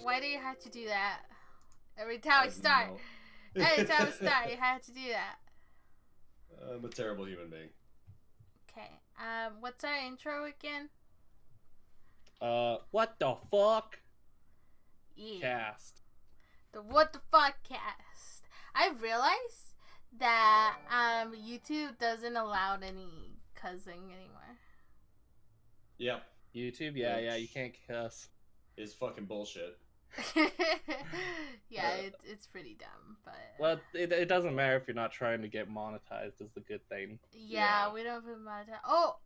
Why do you have to do that? Every time I start, you have to do that. I'm a terrible human being. Okay. What's our intro again? What the fuck? Yeah. Cast. The What the Fuck cast. I realized that YouTube doesn't allow any cussing anymore. Yep. YouTube, yeah, you can't cuss. It's fucking bullshit. Yeah, it's pretty dumb, but well, it doesn't matter if you're not trying to get monetized. Is the good thing. Yeah, we don't put monetized. Oh,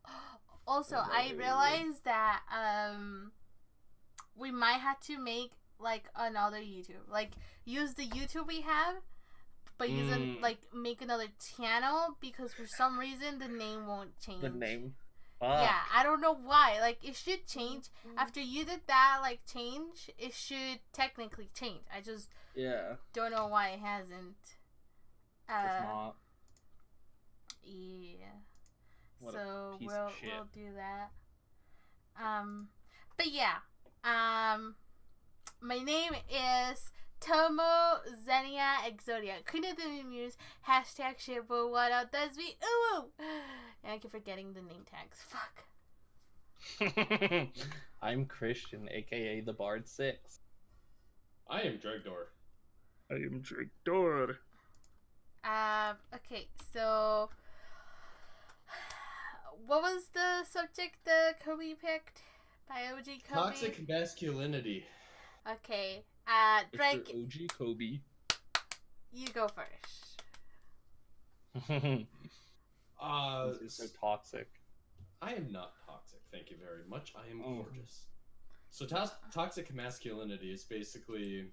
also I realized that we might have to make like another YouTube, like use the YouTube we have, but make another channel because for some reason the name won't change. The name. Yeah, I don't know why. Like, it should change. After you did that, like, change, it should technically change. I just don't know why it hasn't. It's not. Yeah. What so a piece we'll of shit. do that. But yeah. My name is Tomo Xenia Exodia. Queen of the Muse. Hashtag shit, but what else does me? Ooh! And I keep forgetting the name tags. Fuck. I'm Christian, aka the Bard 6. I am Dregdor. I am Dregdor. Okay, so what was the subject the Kobe picked by OG Kobe? Toxic masculinity. Okay, Drake. OG Kobe. You go first. You're so toxic. I am not toxic, thank you very much. I am gorgeous. So toxic masculinity is basically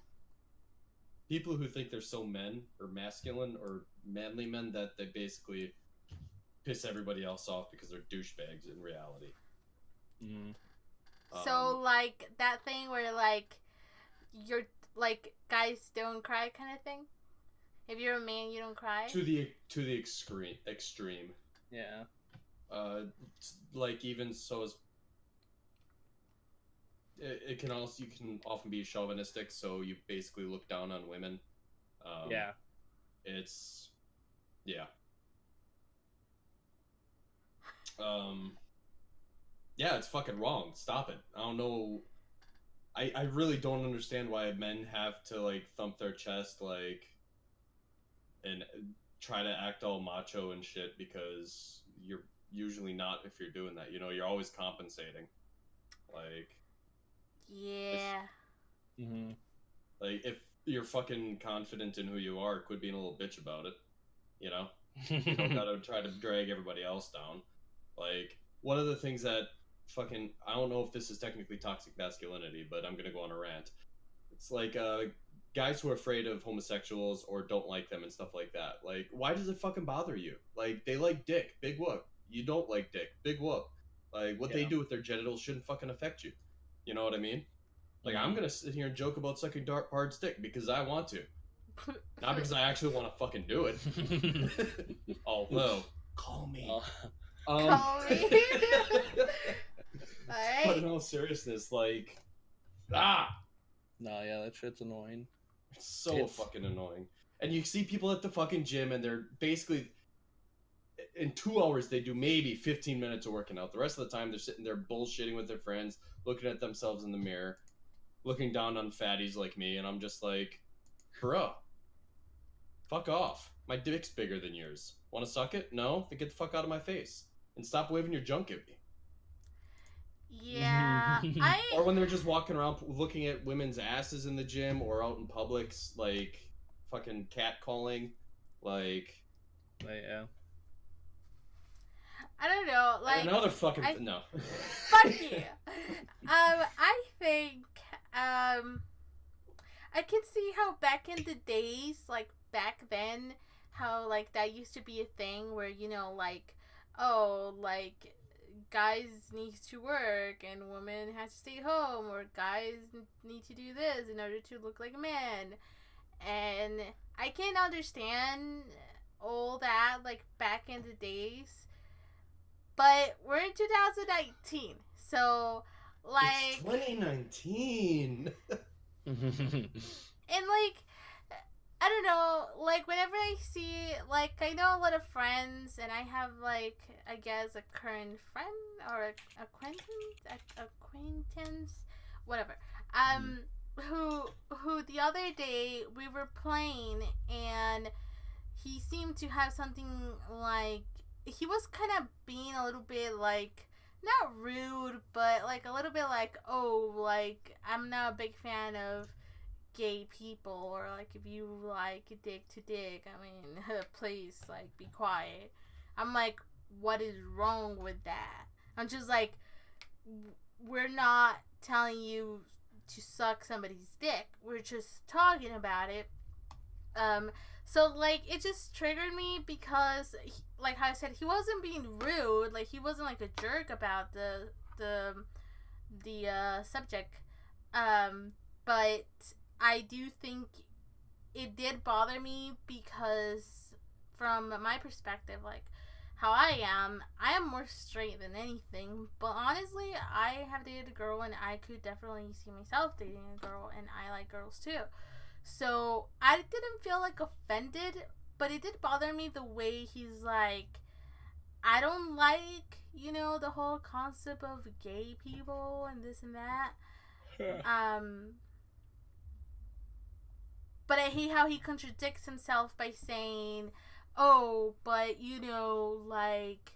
people who think they're so men or masculine or manly men that they basically piss everybody else off because they're douchebags in reality. So like that thing where like you're like guys don't cry kind of thing. If you're a man, you don't cry. To the extreme. Yeah. Like even so as it can also you can often be chauvinistic, so you basically look down on women. Yeah. It's yeah. Yeah, it's fucking wrong. Stop it. I don't know. I really don't understand why men have to like thump their chest like and try to act all macho and shit because you're usually not if you're doing that. You know, you're always compensating. Like yeah. Like if you're fucking confident in who you are, quit being a little bitch about it. You know? You don't gotta try to drag everybody else down. Like one of the things that fucking I don't know if this is technically toxic masculinity, but I'm gonna go on a rant. It's like guys who are afraid of homosexuals or don't like them and stuff like that. Like, why does it fucking bother you? Like, they like dick, big whoop. You don't like dick, big whoop. Like, what they do with their genitals shouldn't fucking affect you. You know what I mean? Like, I'm gonna sit here and joke about sucking Bard's dick because I want to. Not because I actually want to fucking do it. Although, call me. Call me. Alright. But in all seriousness, like, No, yeah, that shit's annoying. It's so fucking annoying. And you see people at the fucking gym and they're basically, in 2 hours, they do maybe 15 minutes of working out. The rest of the time, they're sitting there bullshitting with their friends, looking at themselves in the mirror, looking down on fatties like me, and I'm just like, bro, fuck off. My dick's bigger than yours. Want to suck it? No? Then get the fuck out of my face. And stop waving your junk at me. Yeah, Or when they're just walking around looking at women's asses in the gym or out in Publix, like, fucking catcalling, like... Yeah. I don't know, like... Another fucking... No. Fuck you! I think, I can see how back in the days, like, back then, how, like, that used to be a thing where, you know, like, oh, like... guys need to work and women have to stay home, or guys need to do this in order to look like a man. And I can understand all that, like, back in the days, but we're in 2019, so It's Like, 2019. and like, I don't know, like whenever I see, like, I know a lot of friends, and I have like, I guess, a current friend or acquaintance, whatever. Um, who the other day we were playing, and he seemed to have something like, he was kind of being a little bit like, not rude, but like a little bit like, oh, like, I'm not a big fan of gay people, or like, if you like dick to dick, I mean, please, like, be quiet. I'm like, what is wrong with that? I'm just like, we're not telling you to suck somebody's dick, we're just talking about it. So like, it just triggered me because like how I said, he wasn't being rude, like he wasn't like a jerk about the subject. But I do think it did bother me because, from my perspective, like how I am more straight than anything. But honestly, I have dated a girl, and I could definitely see myself dating a girl, and I like girls too. So I didn't feel like offended, but it did bother me the way he's like, I don't like, the whole concept of gay people and this and that. Um, but I hate how he contradicts himself by saying, oh, but like,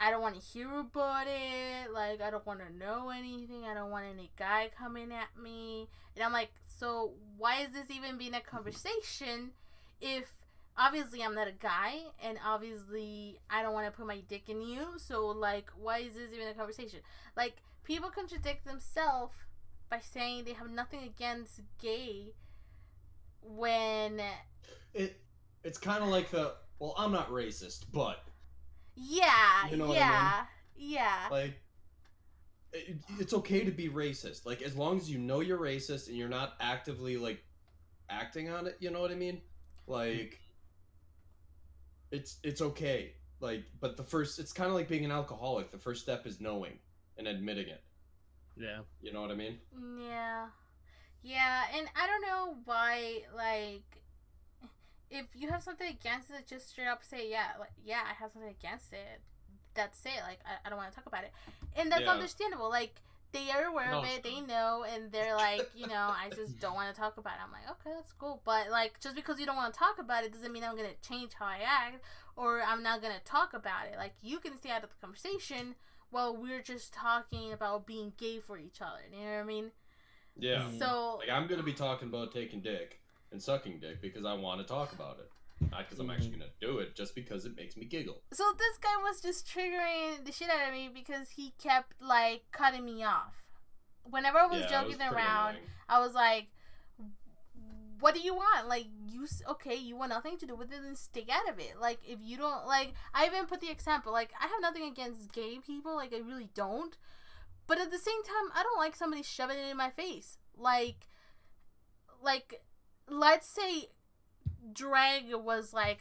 I don't want to hear about it. Like, I don't want to know anything. I don't want any guy coming at me. And I'm like, so why is this even being a conversation if obviously I'm not a guy, and obviously I don't want to put my dick in you? So, like, why is this even a conversation? Like, people contradict themselves by saying they have nothing against gay when it's kind of like well, I'm not racist, but yeah, you know what I yeah, mean? yeah. Like, it's okay to be racist. Like, as long as you know you're racist and you're not actively like acting on it, you know what I mean? Like, it's okay. Like, but it's kind of like being an alcoholic. The first step is knowing and admitting it. Yeah. You know what I mean? Yeah. Yeah, and I don't know why, like, if you have something against it, just straight up say, yeah, like, yeah, I have something against it. That's it. Like, I don't want to talk about it. And that's understandable. Like, they are aware of it, they know, and they're like, I just don't want to talk about it. I'm like, okay, that's cool. But, like, just because you don't want to talk about it doesn't mean I'm going to change how I act, or I'm not going to talk about it. Like, you can stay out of the conversation while we're just talking about being gay for each other. You know what I mean? Yeah. So, like, I'm going to be talking about taking dick and sucking dick because I want to talk about it. Not because I'm actually going to do it, just because it makes me giggle. So this guy was just triggering the shit out of me because he kept, like, cutting me off. Whenever I was joking around, annoying. I was like, what do you want? Like, you want nothing to do with it, then stay out of it. Like, if you don't, like, I even put the example, like, I have nothing against gay people, like, I really don't. But at the same time, I don't like somebody shoving it in my face. Like, let's say drag was, like,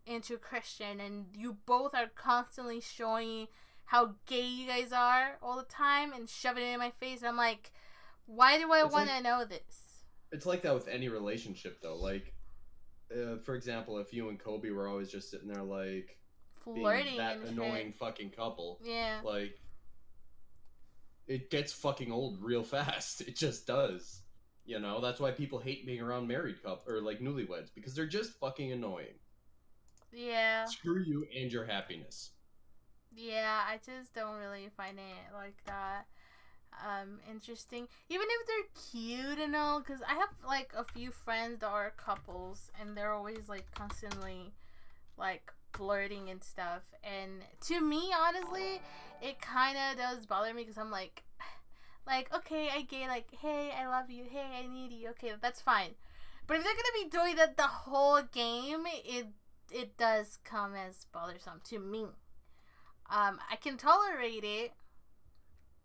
into Christian, and you both are constantly showing how gay you guys are all the time and shoving it in my face. I'm like, why do I want to know this? It's like that with any relationship, though. Like, for example, if you and Kobe were always just sitting there, like, flirting, being that annoying fucking couple, yeah, like, it gets fucking old real fast. It just does. You know, that's why people hate being around married couple or like newlyweds, because they're just fucking annoying. Yeah. Screw you and your happiness. Yeah, I just don't really find it like that interesting. Even if they're cute and all, because I have like a few friends that are couples, and they're always like constantly like flirting and stuff. And to me, honestly, it kind of does bother me because I'm like, okay, I get, like, hey, I love you, hey, I need you, okay, that's fine. But if they're gonna be doing that the whole game, it does come as bothersome to me. I can tolerate it,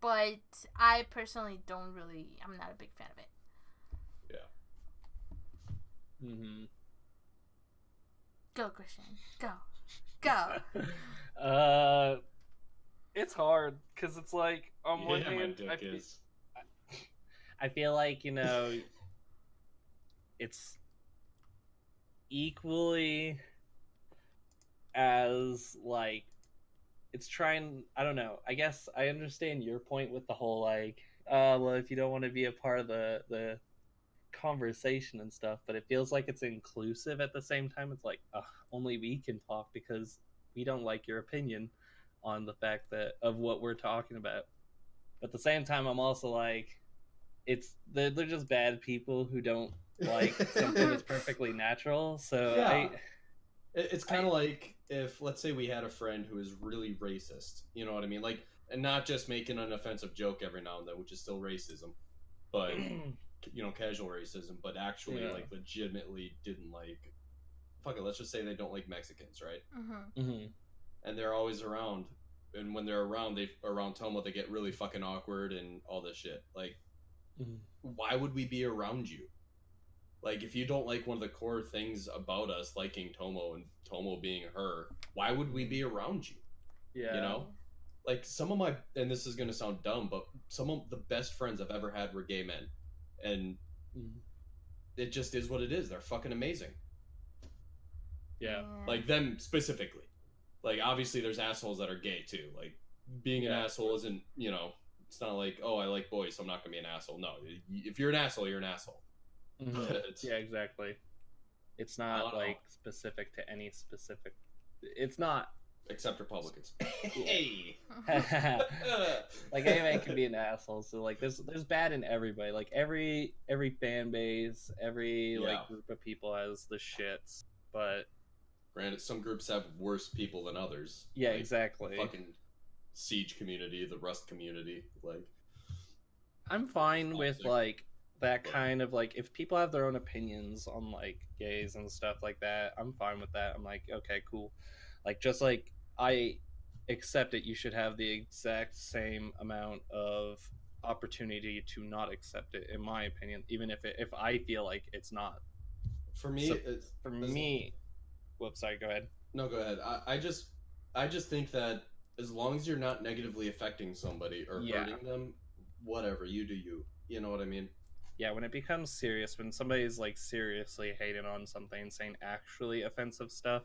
but I personally I'm not a big fan of it. Yeah. Mm-hmm. Go, Christian. Go. it's hard because it's like on one Yeah, my hand, dick is. I feel like it's equally as like it's trying. I don't know. I guess I understand your point with the whole like, well, if you don't want to be a part of the conversation and stuff, but it feels like it's inclusive at the same time. It's like, only we can talk because we don't like your opinion on the fact that of what we're talking about. But at the same time, I'm also like, they're just bad people who don't like something that's perfectly natural. So Yeah. It's kind of like if, let's say, we had a friend who is really racist. You know what I mean? Like, and not just making an offensive joke every now and then, which is still racism, but casual racism, but actually, Yeah. like, legitimately didn't like. Fuck it. Let's just say they don't like Mexicans, right? Mm-hmm. And they're always around. And when they're around Tomo, they get really fucking awkward and all this shit. Like, why would we be around you? Like, if you don't like one of the core things about us liking Tomo and Tomo being her, why would we be around you? Yeah. You know? Like, some of my, and this is going to sound dumb, but some of the best friends I've ever had were gay men. And it just is what it is. They're fucking amazing. Yeah. Like, them specifically. Like, obviously, there's assholes that are gay, too. Like, being an asshole isn't, it's not like, oh, I like boys, so I'm not going to be an asshole. No. If you're an asshole, you're an asshole. Yeah, exactly. It's not like specific to any specific. It's not. Except Republicans. Hey. Like anybody can be an asshole. So like there's bad in everybody. Like every fan base, every like group of people has the shits. But granted, some groups have worse people than others. Yeah, like exactly. The fucking Siege community, the Rust community, like. I'm fine with like that kind of like if people have their own opinions on like gays and stuff like that, I'm fine with that. I'm like, okay, cool. Like just like I accept it, you should have the exact same amount of opportunity to not accept it, in my opinion, even if I feel like it's not. For me, so, for me, whoops, sorry, go ahead. No, go ahead. I just think that as long as you're not negatively affecting somebody or hurting them, whatever, you do you. You know what I mean? Yeah, when it becomes serious, when somebody's like seriously hating on something, saying actually offensive stuff,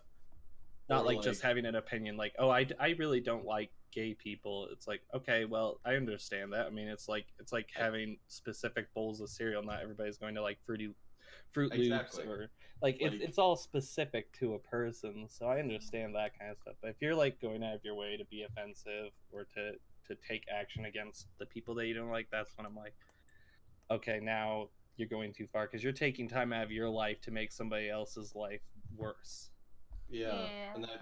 not like just having an opinion like, oh, I really don't like gay people. It's like, okay, well, I understand that. I mean, it's like having specific bowls of cereal. Not everybody's going to like Fruit Loops or like it's all specific to a person. So I understand that kind of stuff. But if you're like going out of your way to be offensive or to take action against the people that you don't like, that's when I'm like, okay, now you're going too far because you're taking time out of your life to make somebody else's life worse. Yeah. And that,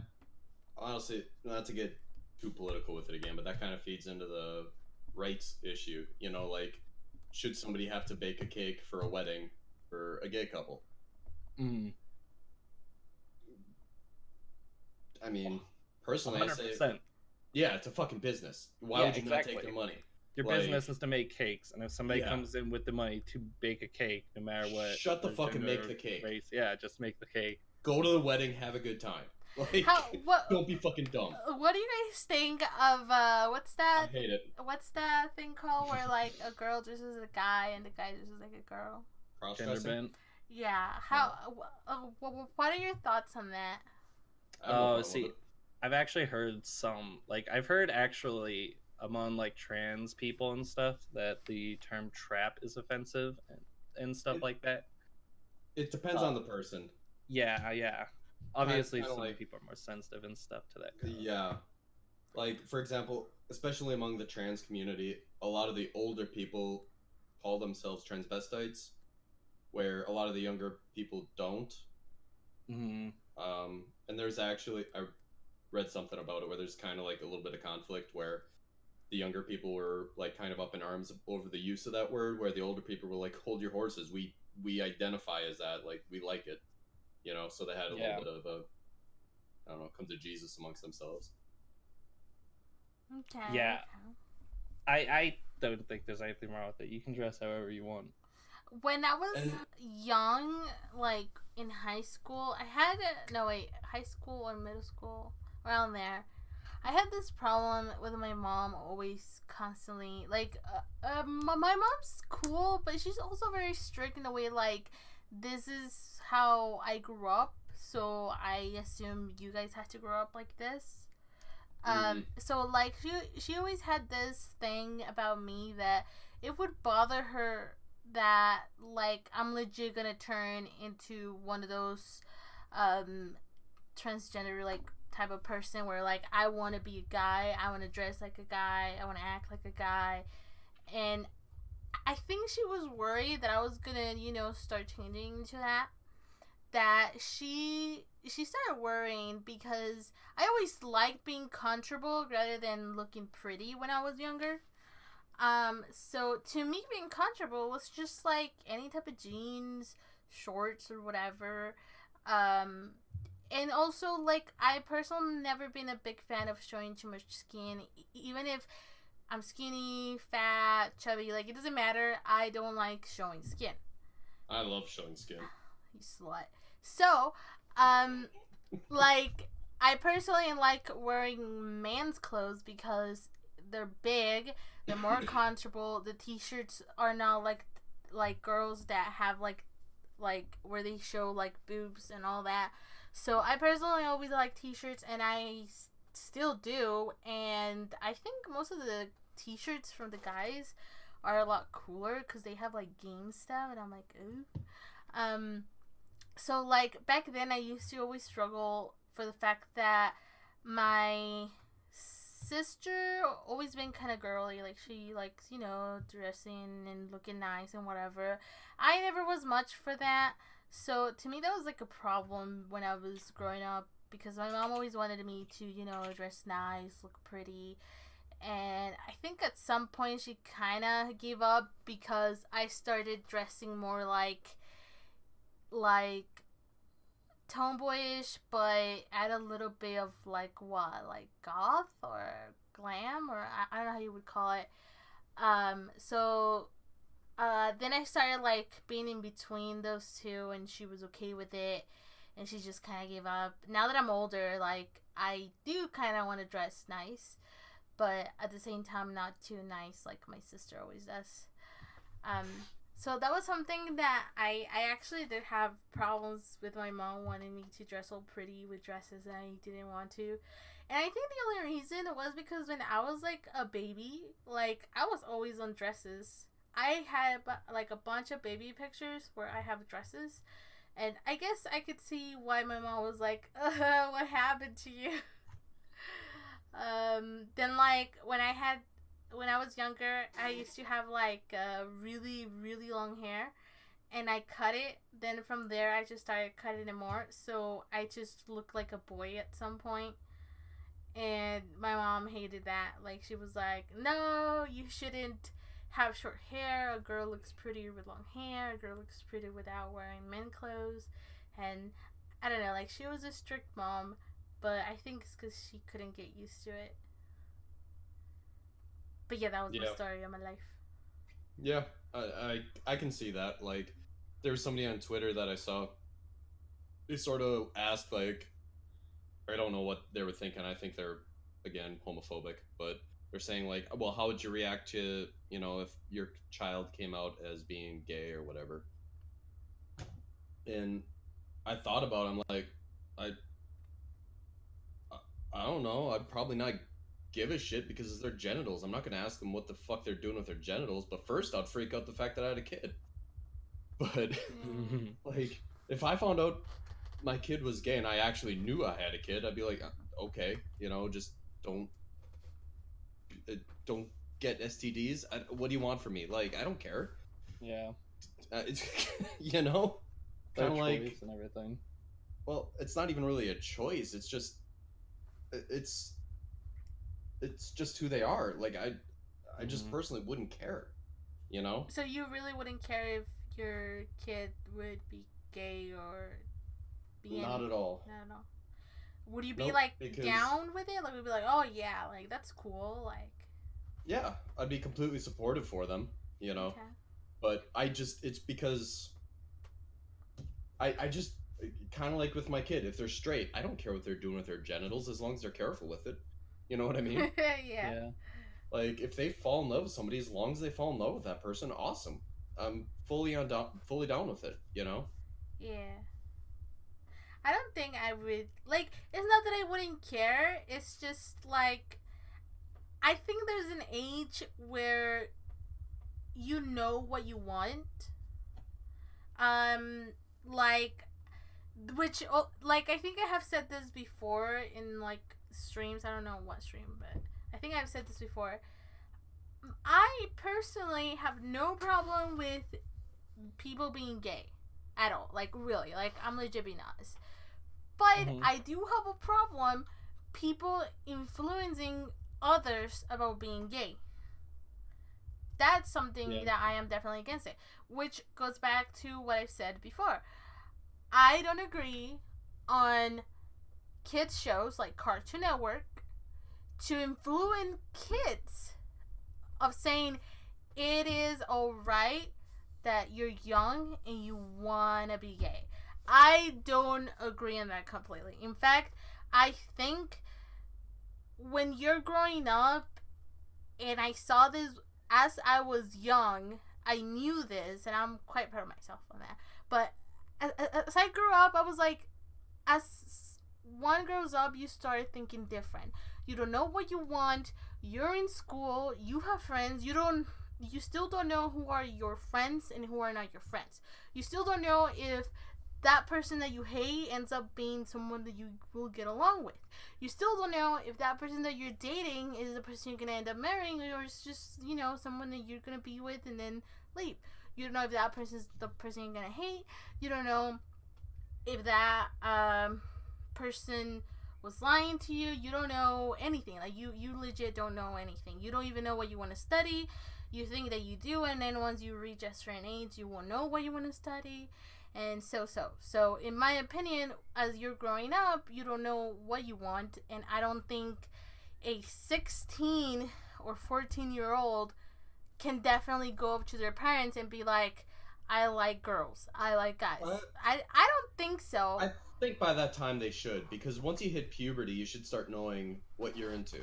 honestly, not to get too political with it again, but that kind of feeds into the rights issue. You know, like, should somebody have to bake a cake for a wedding for a gay couple? I mean, personally, 100%. I say, yeah, it's a fucking business. Why would you not take their money? Your business is to make cakes, and if somebody comes in with the money to bake a cake, no matter what, shut the fuck and make the cake. Race, just make the cake. Go to the wedding, have a good time. Like, don't be fucking dumb. What do you guys think of what's that? I hate it. What's that thing called where like a girl dresses as a guy and the guy dresses like a girl? Cross-dressing. Yeah. What are your thoughts on that? Oh, see, I've actually heard I've heard actually among like trans people and stuff that the term trap is offensive and stuff like that. It depends on the person. Yeah. Obviously, some people are more sensitive and stuff to that. Yeah. Like, for example, especially among the trans community, a lot of the older people call themselves transvestites, where a lot of the younger people don't. And there's actually, I read something about it where there's kind of like a little bit of conflict where the younger people were like kind of up in arms over the use of that word, where the older people were like, hold your horses, we identify as that, like, we like it, you know. So they had a little bit of a, I don't know, come to Jesus amongst themselves. Okay. Yeah. I don't think there's anything wrong with it. You can dress however you want. When I was young, like in high school, high school or middle school, around there, I had this problem with my mom always constantly like my mom's cool, but she's also very strict in a way like this is how I grew up, so I assume you guys had to grow up like this. So like she always had this thing about me that it would bother her that like I'm legit gonna turn into one of those um transgender like type of person where like I want to be a guy, I want to dress like a guy, I want to act like a guy, and I think she was worried that I was gonna start changing into that. That she started worrying because I always liked being comfortable rather than looking pretty when I was younger. So to me, being comfortable was just like any type of jeans, shorts, or whatever. Um, and also like I personally never been a big fan of showing too much skin, even if I'm skinny, fat, chubby. Like it doesn't matter. I don't like showing skin. I love showing skin. You slut. So, like I personally like wearing man's clothes because they're big, they're more comfortable. The t-shirts are not like girls that have like where they show like boobs and all that. So I personally always like t-shirts, and I still do. And I think most of the t-shirts from the guys are a lot cooler because they have like game stuff, and I'm like, ooh. So like back then, I used to always struggle for the fact that my sister always been kind of girly, like she likes dressing and looking nice and whatever. I never was much for that, so to me that was like a problem when I was growing up because my mom always wanted me to dress nice, look pretty, and I think at some point she kind of gave up because I started dressing more like tomboyish, but add a little bit of like what, like goth or glam, or I don't know how you would call it. So then I started like being in between those two, and she was okay with it, and she just kind of gave up. Now that I'm older, like I do kind of want to dress nice, but at the same time not too nice like my sister always does. Um, so that was something that I actually did have problems with my mom wanting me to dress all pretty with dresses and I didn't want to. And I think the only reason was because when I was like a baby, like I was always on dresses. I had like a bunch of baby pictures where I have dresses. And I guess I could see why my mom was like, what happened to you? Then like when I was younger, I used to have like really really long hair, and I cut it. Then from there, I just started cutting it more, so I just looked like a boy at some point. And my mom hated that. Like she was like, "No, you shouldn't have short hair. A girl looks prettier with long hair. A girl looks prettier without wearing men clothes." And I don't know, like she was a strict mom, but I think it's because she couldn't get used to it. But yeah, that was my story of my life. Yeah, I can see that. Like, there was somebody on Twitter that I saw. They sort of asked like, I don't know what they were thinking. I think they're again homophobic, but they're saying like, well, how would you react to if your child came out as being gay or whatever? And I thought about it, I'm like, I I don't know. I'd probably not give a shit because it's their genitals. I'm not gonna ask them what the fuck they're doing with their genitals. But first, I'd freak out the fact that I had a kid. But like, if I found out my kid was gay and I actually knew I had a kid, I'd be like, okay, just don't don't get STDs. What do you want from me? Like, I don't care. Yeah. It's, you know, I'm like, and everything. Well, it's not even really a choice. It's just it's just who they are. Like I just personally wouldn't care, So you really wouldn't care if your kid would be gay or be Not at all. Not at all. Would you be Nope, like because down with it? Like we'd be like, oh yeah, like that's cool. Like yeah, I'd be completely supportive for them, okay. But it's because I just kind of like with my kid. If they're straight, I don't care what they're doing with their genitals as long as they're careful with it. You know what I mean? Yeah. Like, if they fall in love with somebody, as long as they fall in love with that person, awesome. I'm fully down with it. You know? Yeah. I don't think I would like. It's not that I wouldn't care. It's just like I think there's an age where you know what you want. Um, like which like I think I have said this before in like streams. I don't know what stream, but I think I've said this before. I personally have no problem with people being gay at all. Like really, like I'm legit being honest. But I do have a problem people influencing others about being gay. That's something that I am definitely against it. Which goes back to what I've said before. I don't agree on kids shows like Cartoon Network to influence kids of saying it is alright that you're young and you wanna be gay. I don't agree on that completely. In fact, I think when you're growing up, and I saw this as I was young, I knew this, and I'm quite proud of myself on that. But as I grew up, I was like, as one grows up, you start thinking different. You don't know what you want. You're in school. You have friends. You still don't know who are your friends and who are not your friends. You still don't know if that person that you hate ends up being someone that you will get along with. You still don't know if that person that you're dating is the person you're gonna end up marrying, or it's just, you know, someone that you're gonna be with and then leave. You don't know if that person's the person you're gonna hate. You don't know if that person was lying to you. You don't know anything. Like you legit don't know anything. You don't even know what you want to study. You think that you do, and then once you reach a certain age, you won't know what you want to study. And so in my opinion, as you're growing up, you don't know what you want, and I don't think a 16 or 14-year-old can definitely go up to their parents and be like, I like girls, I like guys. I don't think so. I think by that time they should, because once you hit puberty, you should start knowing what you're into.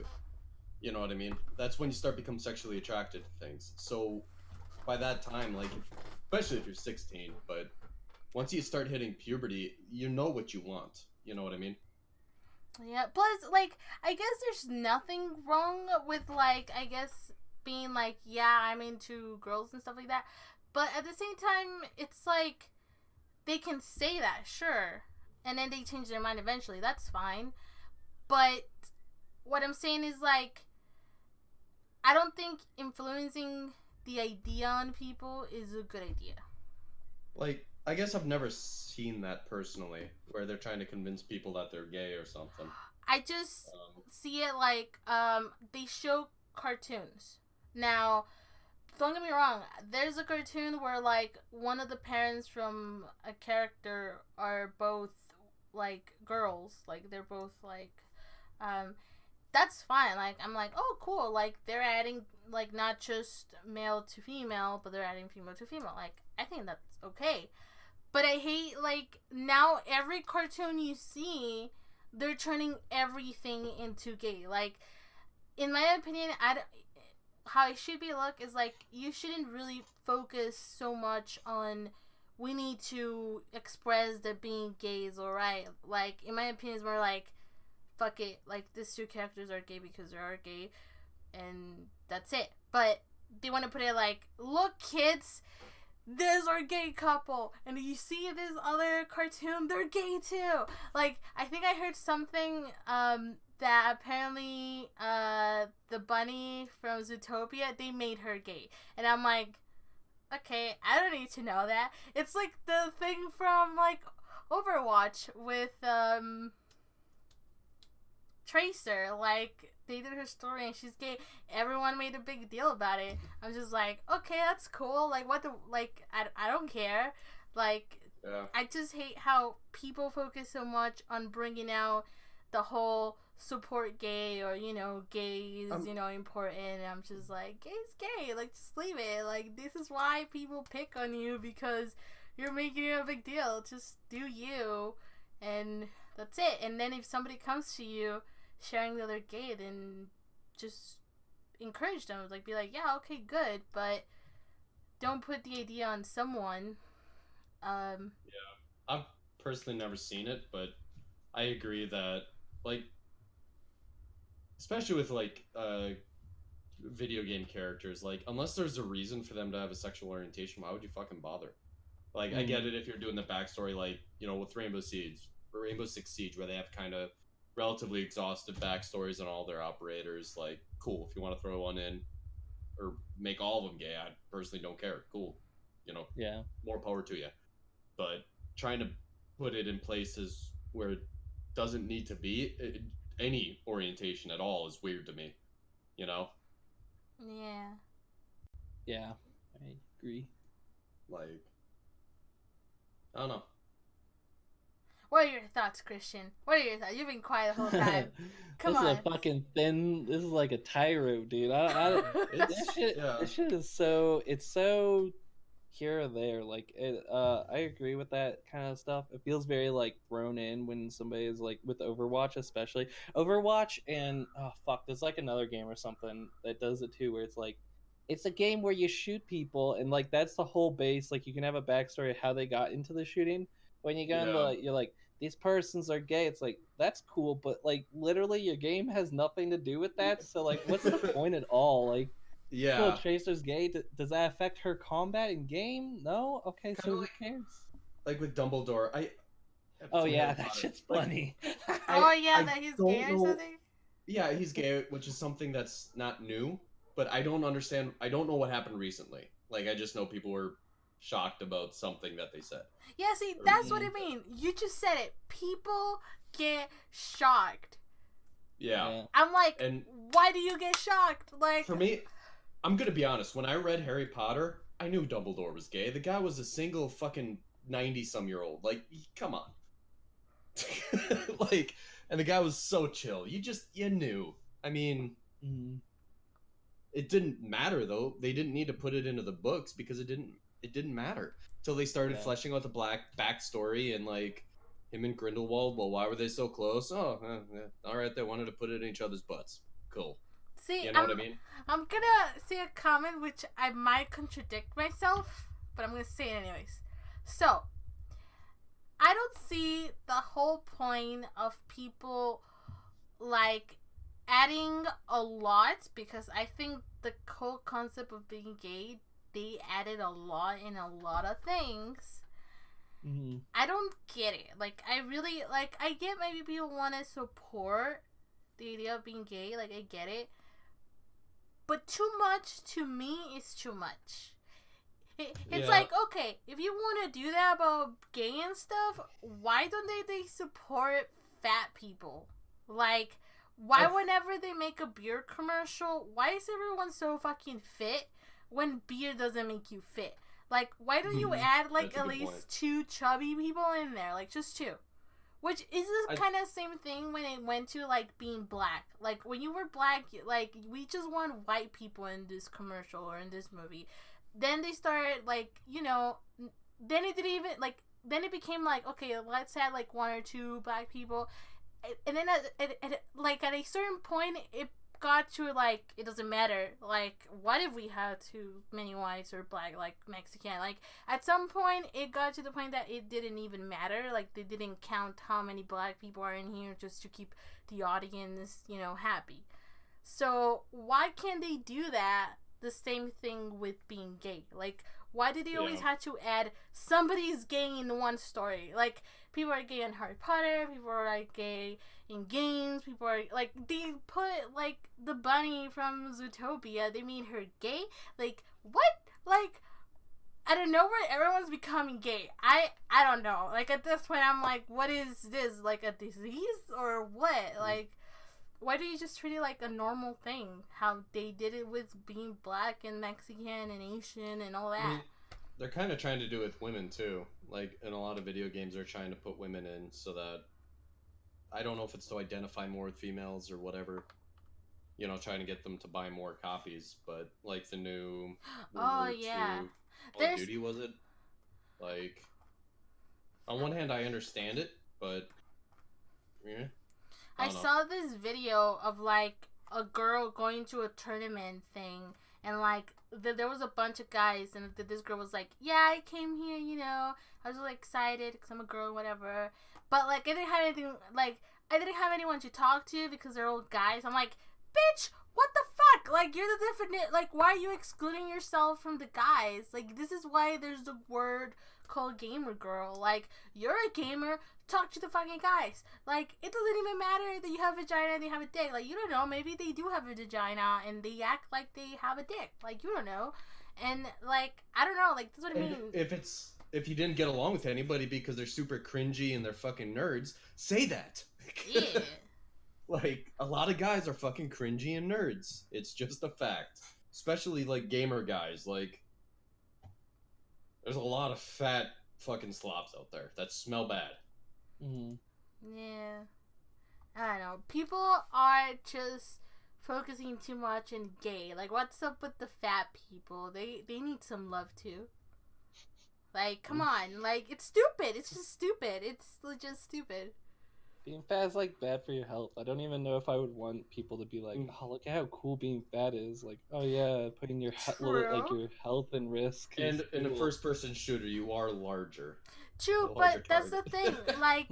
You know what I mean? That's when you start become sexually attracted to things. So by that time, like, especially if you're 16, but once you start hitting puberty, you know what you want. You know what I mean? Yeah. Plus, like, I guess there's nothing wrong with, like, I guess being like, yeah, I'm into girls and stuff like that. But at the same time, it's like they can say that, sure, and then they change their mind eventually. That's fine. But what I'm saying is, like, I don't think influencing the idea on people is a good idea. Like, I guess I've never seen that personally, where they're trying to convince people that they're gay or something. I just see it like they show cartoons. Now, don't get me wrong, there's a cartoon where like one of the parents from a character are both like girls, like they're both like that's fine. Like I'm like, oh cool, like they're adding like not just male to female, but they're adding female to female. Like I think that's okay. But I hate like now every cartoon you see, they're turning everything into gay. Like in my opinion, how it should be look is like you shouldn't really focus so much on we need to express that being gay is alright. Like in my opinion, it's more like fuck it, like these two characters are gay because they are gay, and that's it. But they want to put it like, look, kids, there's our gay couple, and you see this other cartoon, they're gay too. Like I think I heard something that apparently the bunny from Zootopia, they made her gay, and I'm like, okay, I don't need to know that. It's like the thing from like Overwatch with Tracer, like they did her story and she's gay. Everyone made a big deal about it. I'm just like, okay, that's cool. Like what the like I don't care. Like yeah. I just hate how people focus so much on bringing out the whole support gay or you know gay is you know important. And I'm just like, gay's gay. Like just leave it. Like this is why people pick on you, because you're making it a big deal. Just do you, and that's it. And then if somebody comes to you sharing that they're gay, then just encourage them. Like, be like, yeah, okay, good, but don't put the idea on someone. Yeah, I've personally never seen it, but I agree that, like, especially with like video game characters, like, unless there's a reason for them to have a sexual orientation, why would you fucking bother? Like, I get it if you're doing the backstory, like, you know, with Rainbow Six Siege, where they have kind of relatively exhaustive backstories on all their operators. Like, cool, if you want to throw one in or make all of them gay, I personally don't care. Cool, you know, Yeah. more power to you. But trying to put it in places where it doesn't need to be any orientation at all is weird to me. You know, Yeah. Yeah, I agree. like, I don't know. What are your thoughts, Christian? What are your thoughts? You've been quiet the whole time. Come This on. is a fucking thin. This is like a tyro, dude. It's yeah. This shit is so. It's so here or there. Like it. I agree with that kind of stuff. It feels very like thrown in when somebody is like with Overwatch, especially Overwatch, and oh fuck, there's like another game or something that does it too, where it's like. It's a game where you shoot people, and like that's the whole base. Like you can have a backstory of how they got into the shooting. When you go in Yeah. you're like, these persons are gay. It's like that's cool, but like literally your game has nothing to do with that. So like, what's the point at all? Like, cool, Yeah. Tracer's gay. Does that affect her combat in game? No. Okay, Kind so of who like cares? With Dumbledore. Oh From yeah, Harry that Potter. shit's Like, funny. Oh yeah, I that he's don't gay or know. something. Yeah, he's gay, which is something that's not new. But I don't understand. I don't know what happened recently. Like, I just know people were shocked about something that they said. Yeah, see, Or that's what Mhm. I mean. You just said it. People get shocked. Yeah. I'm like, And why do you get shocked? Like, for me, I'm gonna be honest. When I read Harry Potter, I knew Dumbledore was gay. The guy was a single fucking 90-some-year-old. Like, come on. Like, and the guy was so chill. You knew. I mean, Mhm. it didn't matter though. They didn't need to put it into the books because it didn't matter till they started Yeah. fleshing out the black backstory and like him and Grindelwald. Well, why were they so close? Oh, all right, they wanted to put it in each other's butts. Cool. see, You know what I mean? I'm gonna say a comment which I might contradict myself, but I'm gonna say it anyways. So, I don't see the whole point of people like adding a lot, because I think the whole concept of being gay, they added a lot in a lot of things. Mhm. I don't get it. Like, I really, like, I get maybe people want to support the idea of being gay. Like, I get it. But too much, to me, is too much. It's Yeah. like, okay, if you want to do that about gay and stuff, why don't they support fat people? Like, why whenever they make a beer commercial, why is everyone so fucking fit when beer doesn't make you fit? Like, why don't you add like That's a at good least point. 2 chubby people in there? Like, just 2. Which is the I- kind of same thing when it went to like being black. Like, when you were black, like, we just want white people in this commercial or in this movie. Then they started like, you know, then it didn't even like, then it became like, okay, let's add like 1 or 2 black people. And then like at a certain point it got to like, it doesn't matter, like, what if we had too many whites or black, like Mexican, like at some point it got to the point that it didn't even matter, like they didn't count how many black people are in here just to keep the audience, you know, happy. So why can't they do that, the same thing with being gay? Like, why did they always Yeah. have to add somebody's gay in one story? Like, people are gay in Harry Potter, people are like gay in games, people are like, they put like the bunny from Zootopia, they made her gay. Like, what? Like, out of nowhere everyone's becoming gay. I don't know. Like, at this point I'm like, what is this? Like a disease or what? Like, why do you just treat it like a normal thing? How they did it with being black and Mexican and Asian and all that. I mean, they're kind of trying to do it with women too. Like, in a lot of video games, they're trying to put women in so that, I don't know if it's to identify more with females or whatever. You know, trying to get them to buy more copies. But like the new Oh, World War yeah. II Call There's- of Duty, was it? Like, on one hand, I understand it, but yeah. I saw this video of like a girl going to a tournament thing, and like there was a bunch of guys, and this girl was like, "Yeah, I came here, you know, I was really excited because I'm a girl, whatever." But like, I didn't have anything. Like, I didn't have anyone to talk to because they're all guys. I'm like, bitch, what the fuck? Like, you're the definite. Like, why are you excluding yourself from the guys? Like, this is why there's a word called gamer girl. Like, you're a gamer. Talk to the fucking guys. Like, it doesn't even matter that you have a vagina and they have a dick. Like, you don't know. Maybe they do have a vagina and they act like they have a dick. Like, you don't know. And like, I don't know. Like, that's what I mean. If you didn't get along with anybody because they're super cringy and they're fucking nerds, say that. Yeah. Like, a lot of guys are fucking cringy and nerds. It's just a fact. Especially like gamer guys. Like, there's a lot of fat fucking slobs out there that smell bad. Mm-hmm. Yeah. I don't know. People are just focusing too much on gay. Like, what's up with the fat people? They need some love too. Like, come on. Like, it's stupid. It's just stupid. It's just stupid. Being fat is like bad for your health. I don't even know if I would want people to be like, "Oh, look at how cool being fat is." Like, oh yeah, putting your your health in risk. And in a first-person shooter, you are larger. True, but that's the thing. Like,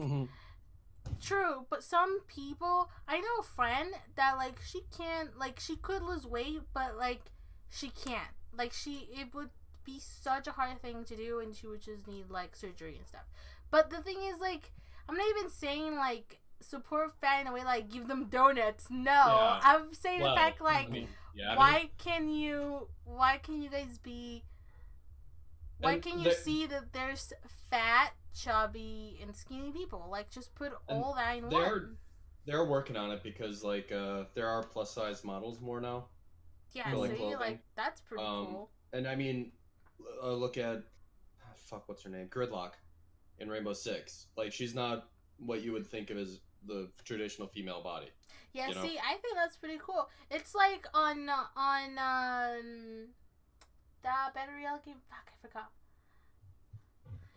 true, but some people, I know a friend that like she can't, like she could lose weight, but like she can't. Like it would be such a hard thing to do, and she would just need like surgery and stuff. But the thing is, like, I'm not even saying like support fat in a way like give them donuts. No, yeah. I'm saying the fact like, why can you guys be? Why can you see that there's fat, chubby, and skinny people? Like, just put all that in one. They're working on it because like there are plus size models more now. Yeah, see, like that's pretty cool. And I mean, look at what's her name? Gridlock in Rainbow Six. Like, she's not what you would think of as the traditional female body. Yeah, you know? See, I think that's pretty cool. It's like on the battle royale game. Fuck, I forgot.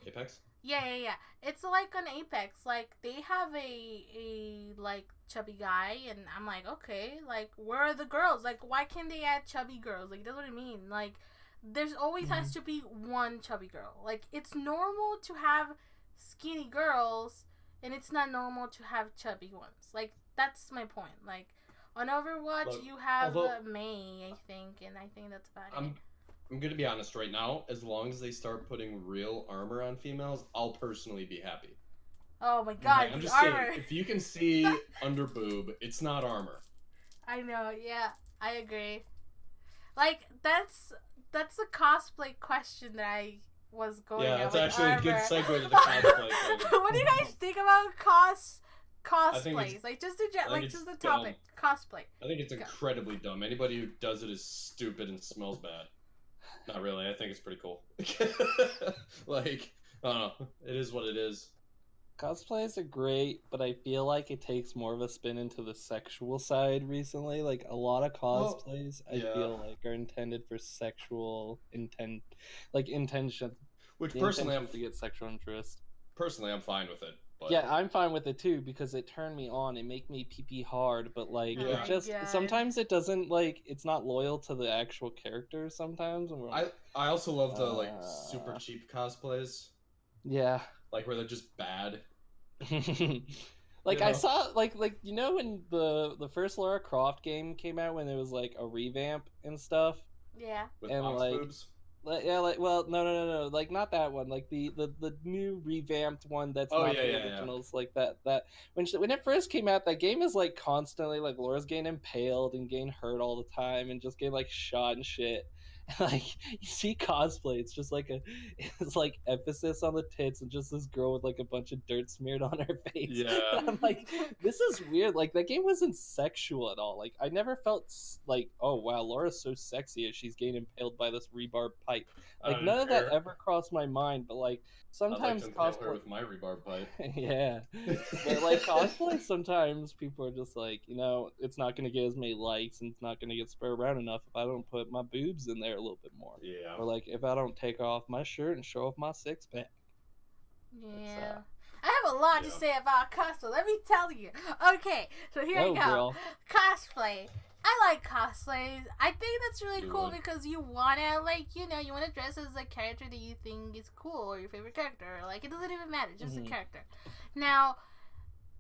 Apex? Yeah. It's like on Apex. Like, they have a like chubby guy, and I'm like, okay, like, where are the girls? Like, why can't they add chubby girls? Like, that's what I mean. Like, there's always has to be one chubby girl. Like, it's normal to have skinny girls, and it's not normal to have chubby ones. Like, that's my point. Like, on Overwatch, you have May, I think, and I think that's about it. I'm gonna be honest right now. As long as they start putting real armor on females, I'll personally be happy. Oh my god, I'm the just armor! Saying, if you can see under boob, it's not armor. I know. Yeah, I agree. Like, that's a cosplay question that I was going. Yeah, it's actually armor. a good segue to the cosplay. What do you guys think about cosplays? Like, just the topic, cosplay. I think it's incredibly dumb. Anybody who does it is stupid and smells bad. Not really. I think it's pretty cool. Like, I don't know. It is what it is. Cosplays are great, but I feel like it takes more of a spin into the sexual side recently. Like, a lot of cosplays, I feel like, are intended for sexual intention. Which personally, I'm to get sexual interest. Personally, I'm fine with it. But... Yeah, I'm fine with it too because it turned me on. It make me pee hard, but like it just sometimes it doesn't like it's not loyal to the actual character. Sometimes I also love the like super cheap cosplays. Yeah, like where they're just bad. Like I saw like you know when the first Lara Croft game came out when it was like a revamp and stuff. Yeah. With and like boobs. No, like not that one, like the new revamped one that's not the originals. Like that when it first came out, that game is like constantly like Laura's getting impaled and getting hurt all the time and just getting like shot and shit. Like you see cosplay, it's like emphasis on the tits and just this girl with like a bunch of dirt smeared on her face. Yeah, and I'm like, this is weird. Like that game wasn't sexual at all. Like I never felt like, oh wow, Laura's so sexy as she's getting impaled by this rebarb pipe. Like none of that ever crossed my mind. But like sometimes cosplay her with my rebarb pipe. Yeah, but like cosplay, sometimes people are just like, you know, it's not gonna get as many likes and it's not gonna get spread around enough if I don't put my boobs in there a little bit more. Yeah. Or like if I don't take off my shirt and show off my six pack. Yeah. I have a lot to say about cosplay. Let me tell you. Okay, so here we go. Girl. Cosplay. I like cosplays. I think that's really cool because you wanna, like, you wanna dress as a character that you think is cool or your favorite character. Like, it doesn't even matter, just a character. Now,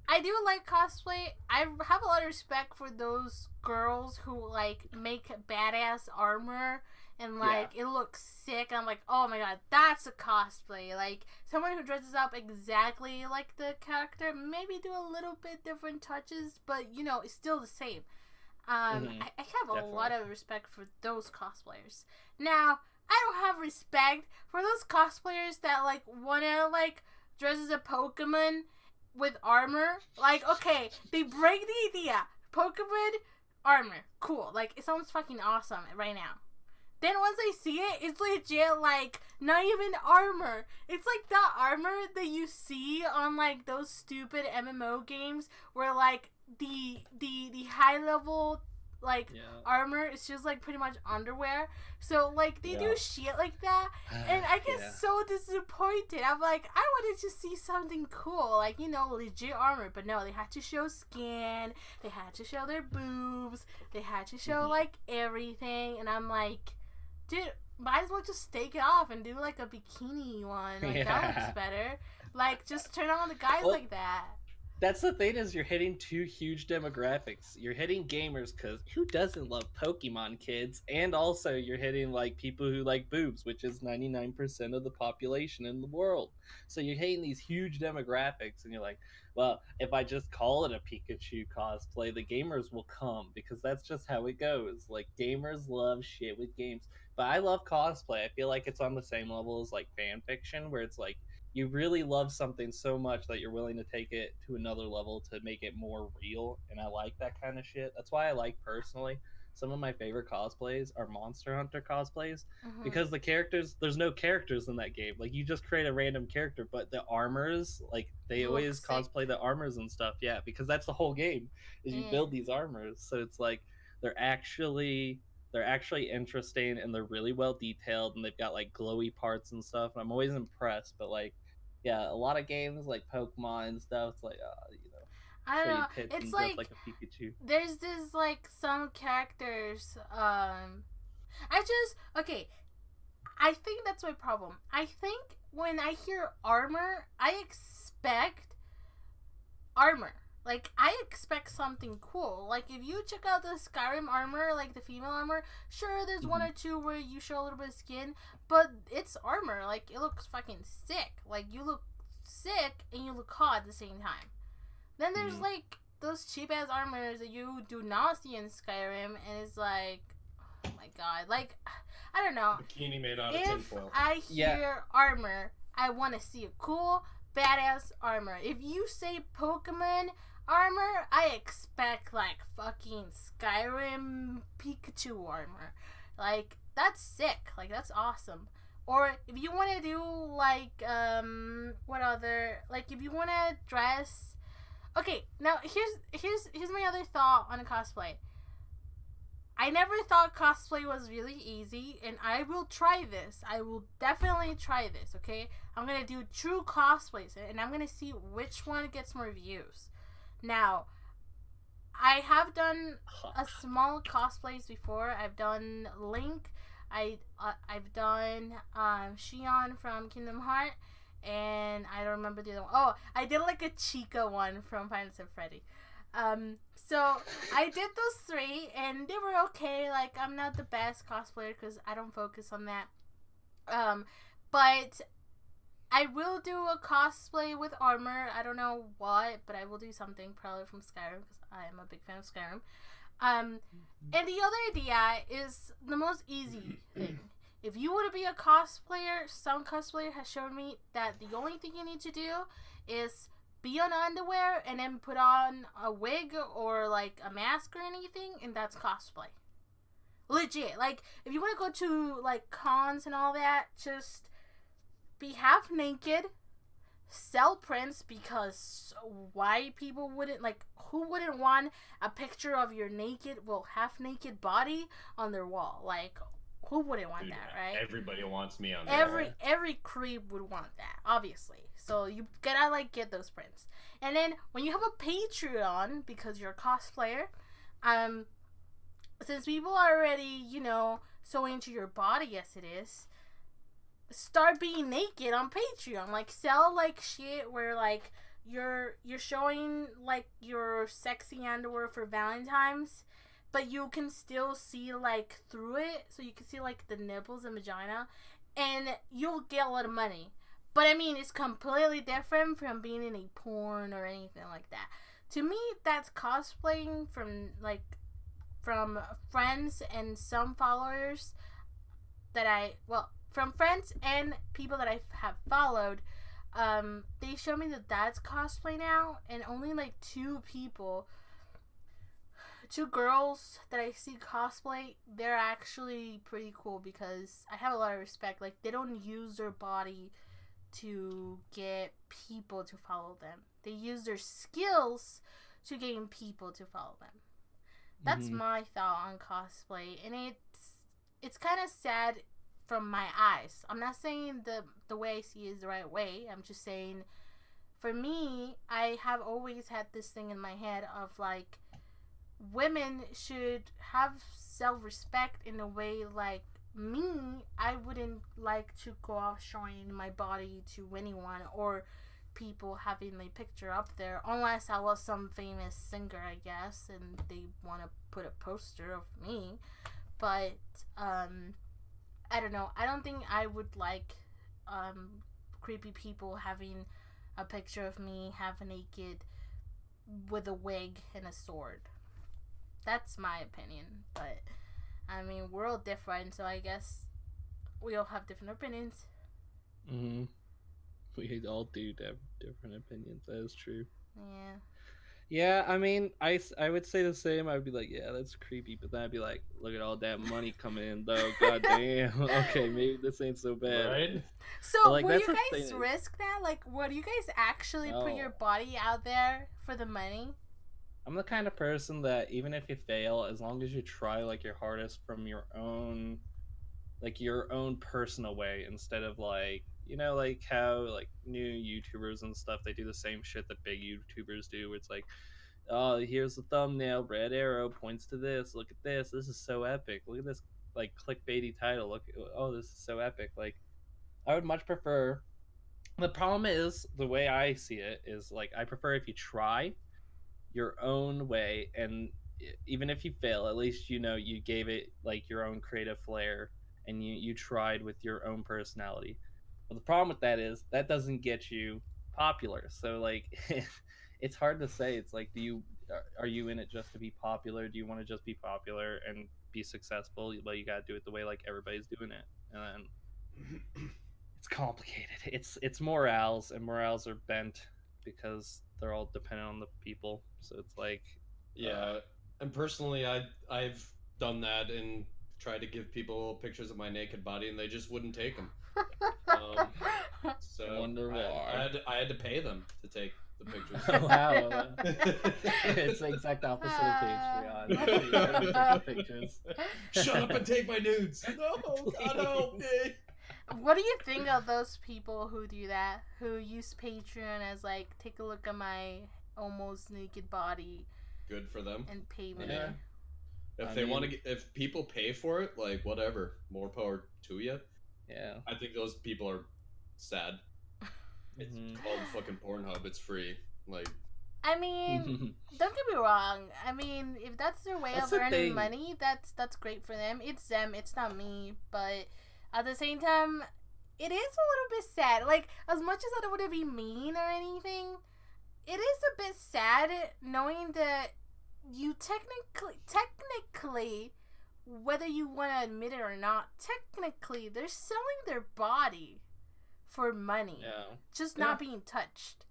I do like cosplay. I have a lot of respect for those girls who, like, make badass armor and, like, it looks sick. I'm like, oh my god, that's a cosplay. Like, someone who dresses up exactly like the character, maybe do a little bit different touches, but, it's still the same. I have a lot of respect for those cosplayers. Now, I don't have respect for those cosplayers that, like, wanna, like, dress as a Pokemon with armor. Like, okay, they break the idea. Pokemon armor. Cool. Like, it sounds fucking awesome right now. Then once I see it, it's legit, like, not even armor. It's like that armor that you see on, like, those stupid MMO games where, like, the high level, like, armor is just, like, pretty much underwear. So, like, they do shit like that, and I get so disappointed. I'm like, I wanted to see something cool, like, legit armor, but no, they had to show skin, they had to show their boobs, they had to show, like, everything, and I'm like, dude, might as well just take it off and do, like, a bikini one. Like, that looks better. Like, just turn on the guys like that. That's the thing, is you're hitting two huge demographics. You're hitting gamers, because who doesn't love Pokemon, kids? And also you're hitting, like, people who like boobs, which is 99% of the population in the world. So you're hitting these huge demographics, and you're like, well, if I just call it a Pikachu cosplay, the gamers will come, because that's just how it goes. Like, gamers love shit with games. But I love cosplay. I feel like it's on the same level as, like, fan fiction, where it's like, you really love something so much that you're willing to take it to another level to make it more real, and I like that kind of shit. That's why I like, personally, some of my favorite cosplays are Monster Hunter cosplays, because the characters, there's no characters in that game. Like, you just create a random character, but the armors, like, they always cosplay the armors and stuff, because that's the whole game, is you build these armors. So it's like, they're actually interesting, and they're really well detailed, and they've got, like, glowy parts and stuff, and I'm always impressed. But, like, a lot of games like Pokemon and stuff, it's like, I don't know. It's like a Pikachu. There's this, like, some characters. I think that's my problem. I think when I hear armor, I expect armor. Like, I expect something cool. Like, if you check out the Skyrim armor, like the female armor, sure, there's one or two where you show a little bit of skin, but it's armor. Like, it looks fucking sick. Like, you look sick and you look hot at the same time. Then there's, like, those cheap-ass armors that you do not see in Skyrim, and it's like, oh my god. Like, I don't know. Bikini made out of tinfoil. If I hear armor, I want to see a cool, badass armor. If you say Pokemon armor, I expect, like, fucking Skyrim Pikachu armor. Like, that's sick. Like, that's awesome. Or if you want to do, like, what other, like, if you want to dress, okay, now here's my other thought on a cosplay. I never thought cosplay was really easy, and I will try this. I will definitely try this, okay? I'm gonna do true cosplays, and I'm gonna see which one gets more views. Now, I have done a small cosplays before. I've done Link. I've done Xion from Kingdom Heart, and I don't remember the other one. Oh, I did, like, a Chica one from Final Fantasy Freddy. So I did those three, and they were okay. Like, I'm not the best cosplayer because I don't focus on that. But I will do a cosplay with armor. I don't know what, but I will do something probably from Skyrim because I am a big fan of Skyrim. And the other idea is the most easy thing. If you want to be a cosplayer, some cosplayer has shown me that the only thing you need to do is be on underwear and then put on a wig or, like, a mask or anything, and that's cosplay. Legit. Like, if you want to go to, like, cons and all that, just be half naked, sell prints, because why people wouldn't, like, who wouldn't want a picture of your naked, well, half naked body on their wall? Like, Who wouldn't want Dude, that, right? everybody wants me on there. Every creep would want that, obviously. So you gotta like get those prints. And then when you have a Patreon because you're a cosplayer, since people are already, so into your body as it is, start being naked on Patreon. Like sell like shit where like you're showing like your sexy underwear for Valentine's, but you can still see like through it, so you can see like the nipples and vagina, and you'll get a lot of money. But I mean, it's completely different from being in a porn or anything like that. To me, that's cosplaying from friends and some followers from friends and people that I have followed. They show me that that's cosplay now, and only like two girls that I see cosplay, they're actually pretty cool because I have a lot of respect. Like, they don't use their body to get people to follow them. They use their skills to gain people to follow them. That's my thought on cosplay, and it's kind of sad from my eyes. I'm not saying the way I see it is the right way. I'm just saying, for me, I have always had this thing in my head of like, women should have self-respect in a way like me. I wouldn't like to go off showing my body to anyone or people having my picture up there, unless I was some famous singer, I guess, and they want to put a poster of me. But I don't know. I don't think I would like creepy people having a picture of me half naked with a wig and a sword. That's my opinion. But I mean, we're all different, so I guess we all have different opinions. Mm-hmm. We all do have different opinions. That is true. Yeah. Yeah, I mean, I would say the same. I'd be like, yeah, that's creepy. But then I'd be like, look at all that money coming in, though. God damn. Okay, maybe this ain't so bad. Right? So, but, like, will you guys risk that? Like, would you guys actually put your body out there for the money? I'm the kind of person that even if you fail, as long as you try like your hardest from your own personal way, instead of like, like how like new YouTubers and stuff, they do the same shit that big YouTubers do, where it's like, oh, here's the thumbnail, red arrow points to this, look at this is so epic, look at this like clickbaity title, look, oh, this is so epic. Like, I would much prefer, the problem is, the way I see it is like, I prefer if you try your own way, and even if you fail, at least you gave it like your own creative flair, and you tried with your own personality. But the problem with that is that doesn't get you popular. So like, it's hard to say. It's like, are you in it just to be popular? Do you want to just be popular and be successful? But you gotta do it the way like everybody's doing it, and it's complicated. It's morals, and morals are bent because they're all dependent on the people. So it's like, yeah. And personally, I've done that and tried to give people pictures of my naked body, and they just wouldn't take them. So I wonder why. I had to pay them to take the pictures. Wow. It's the exact opposite of Patreon. Pictures. Shut up and take my nudes. No, God help me. What do you think of those people who do that? Who use Patreon as like, take a look at my almost naked body. Good for them. And pay me. Yeah. If people pay for it, like, whatever, more power to you. Yeah. I think those people are sad. It's called fucking Pornhub. It's free. Like, I mean, don't get me wrong. I mean, if that's their way of earning money, that's great for them. It's them. It's not me. But at the same time, it is a little bit sad. Like, as much as I don't want to be mean or anything, it is a bit sad knowing that you technically, whether you want to admit it or not, technically they're selling their body for money. Yeah. Just not being touched.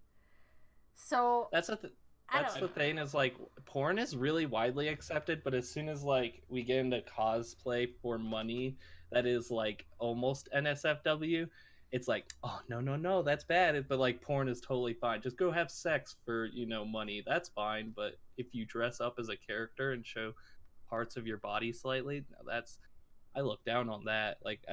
So that's the thing, is like, porn is really widely accepted, but as soon as like we get into cosplay for money, that is like almost NSFW, it's like, oh, no, that's bad. But like, porn is totally fine. Just go have sex for, money. That's fine. But if you dress up as a character and show parts of your body slightly, no, I look down on that. Like,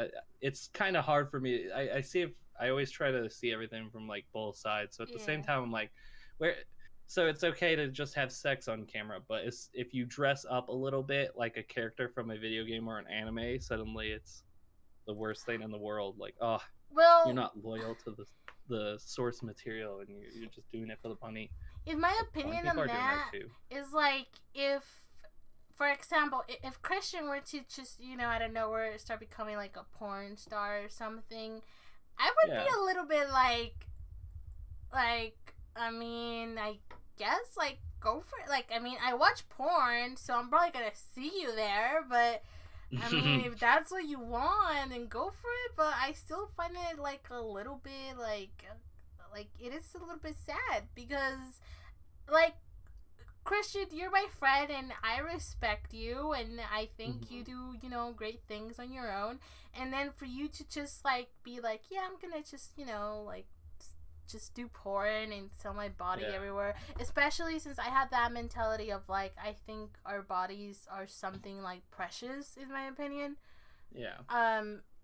it's kind of hard for me. I see if I always try to see everything from like both sides. So at the same Yeah. time, I'm like, where. So it's okay to just have sex on camera, but if you dress up a little bit like a character from a video game or an anime, suddenly it's the worst thing in the world. Like, oh, you're Well, not loyal to the source material, and you're just doing it for the money. in my But porn opinion people on are doing that that too. is like if, for example, if Christian were to just out of nowhere start becoming like a porn star or something, I would be a little bit like I mean, I guess like go for it. Like I mean, I watch porn, so I'm probably gonna see you there, but I mean, if that's what you want, then go for it. But I still find it like a little bit like it is a little bit sad because like Christian, you're my friend and I respect you and I think you do, great things on your own. And then for you to just like be like, yeah, I'm gonna just, like just do porn and sell my body everywhere. Especially since I have that mentality of like I think our bodies are something like precious in my opinion. Yeah.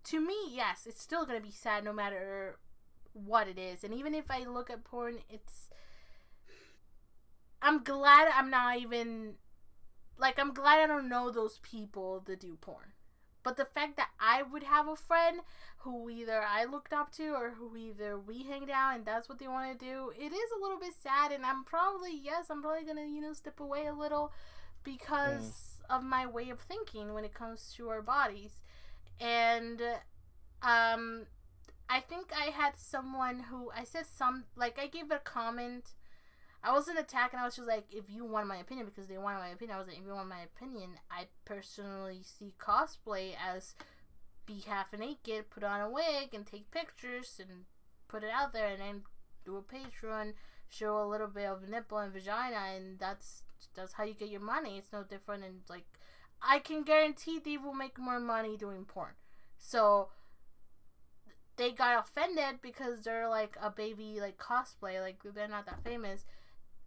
To me, yes, it's still gonna be sad no matter what it is. And even if I look at porn, I'm glad I'm not even I'm glad I don't know those people that do porn. But the fact that I would have a friend who either I looked up to or who either we hanged out and that's what they want to do, it is a little bit sad. And I'm probably gonna step away a little because of my way of thinking when it comes to our bodies. And I think I had someone who I said I gave a comment. I wasn't attacked, and I was just like, if you want my opinion, because they wanted my opinion, I was like, if you want my opinion, I personally see cosplay as be half naked, put on a wig, and take pictures, and put it out there, and then do a Patreon, show a little bit of nipple and vagina, and that's how you get your money. It's no different, and like, I can guarantee they will make more money doing porn. So they got offended because they're like a baby like cosplay, like they're not that famous.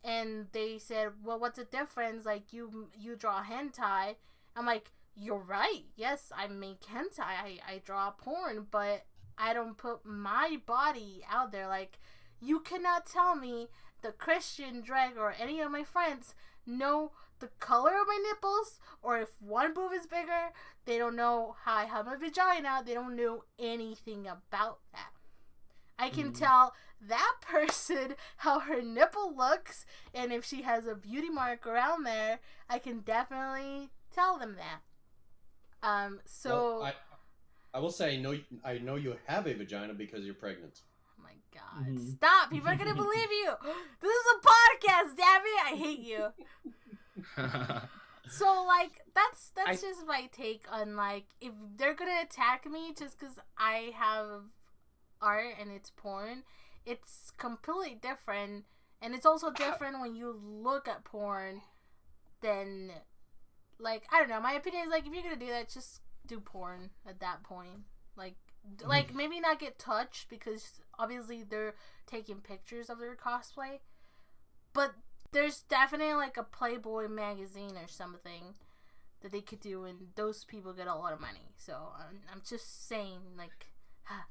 And they said, well, what's the difference? Like, you draw hentai. I'm like, you're right. Yes, I make hentai. I draw porn, but I don't put my body out there. Like, you cannot tell me the Christian drag or any of my friends know the color of my nipples or if one boob is bigger. They don't know how I have my vagina. They don't know anything about that. I can tell that person how her nipple looks, and if she has a beauty mark around there, I can definitely tell them that. So well, I will say I know you have a vagina because you're pregnant. Oh my god! Stop! People are gonna believe you. This is a podcast, damn it! I hate you. So like that's just my take on like if they're gonna attack me just because I have art and it's porn, it's completely different, and it's also different when you look at porn than like I don't know. My opinion is like if you're gonna do that, just do porn at that point. Like maybe not get touched because obviously they're taking pictures of their cosplay, but there's definitely like a Playboy magazine or something that they could do, and those people get a lot of money. So I'm just saying like.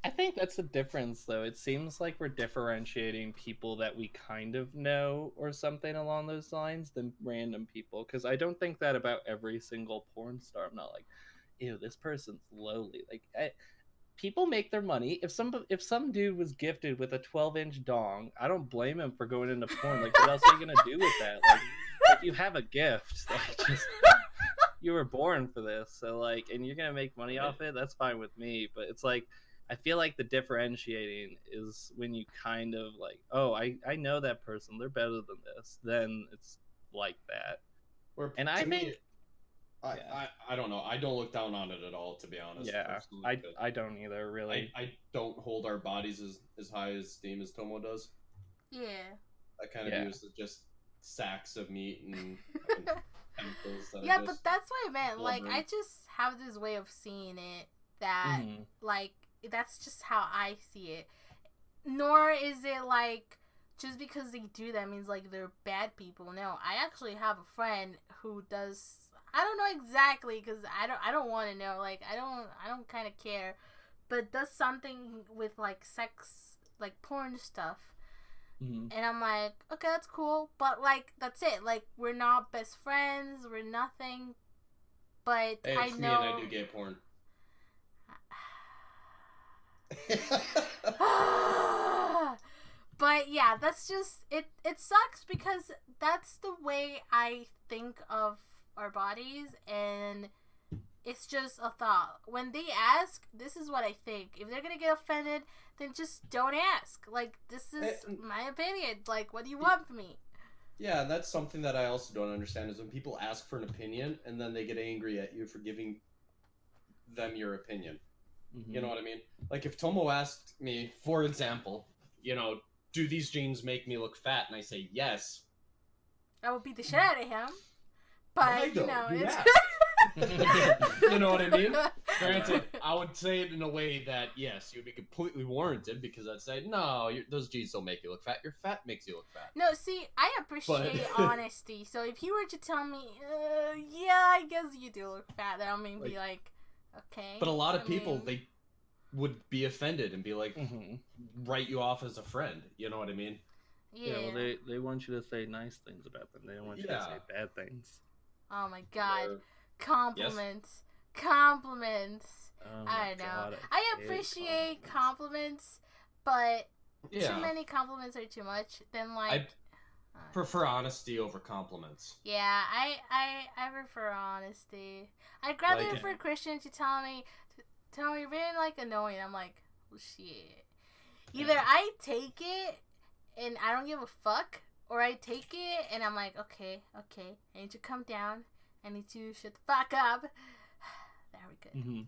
I think that's the difference, though. It seems like we're differentiating people that we kind of know or something along those lines than random people. Because I don't think that about every single porn star. I'm not like, ew, this person's lowly. Like, people make their money. If some dude was gifted with a 12-inch dong, I don't blame him for going into porn. Like, what else are you gonna do with that? Like you have a gift. Like, just you were born for this. So like, and you're gonna make money off it. That's fine with me. But it's like. I feel like the differentiating is when you kind of like, oh, I know that person, they're better than this. Then it's like that. And I think, I don't know. I don't look down on it at all, to be honest. Yeah, I don't either, really. I don't hold our bodies as high esteem as Tomo does. Yeah. I kind of view it as just sacks of meat and chemicals. Yeah, but that's what I meant. Like, I just have this way of seeing it that, like, that's just how I see it. Nor is it like just because they do that means like they're bad people. No, I actually have a friend who does I don't know exactly because I don't want to know. Like I don't kind of care, but does something with like sex, like porn stuff. Mm-hmm. And I'm like, okay, that's cool, but like that's it. Like we're not best friends, we're nothing. But Hey, I it's know. me and I do gay porn. But yeah, that's just it. It sucks because that's the way I think of our bodies, and it's just a thought. When they ask, this is what I think. If they're gonna get offended, then just don't ask. Like, this is my opinion. Like, what do you want from me? Yeah, that's something that I also don't understand is when people ask for an opinion and then they get angry at you for giving them your opinion. Mm-hmm. You know what I mean? Like if Tomo asked me, for example, do these jeans make me look fat? And I say yes. I would beat the shit out of him. But, Why though? it's... You know what I mean? Granted, I would say it in a way that, yes, you'd be completely warranted because I'd say, no, those jeans don't make you look fat. Your fat makes you look fat. No, see, I appreciate honesty. So if you were to tell me, yeah, I guess you do look fat, then I'll maybe like, okay. But a lot of people, they would be offended and be like, write you off as a friend. You know what I mean? Yeah, well, they want you to say nice things about them. They don't want you to say bad things. Oh my god. Compliments. Yes? Compliments. Oh I don't know. God, I appreciate compliments, but too many compliments are too much. Then like I prefer honesty over compliments. Yeah, I prefer honesty. I'd rather for Christian to tell me you're being like annoying. I'm like, well, shit. Either I take it and I don't give a fuck, or I take it and I'm like, okay, I need to come down. I need to shut the fuck up. There we go. Mm-hmm.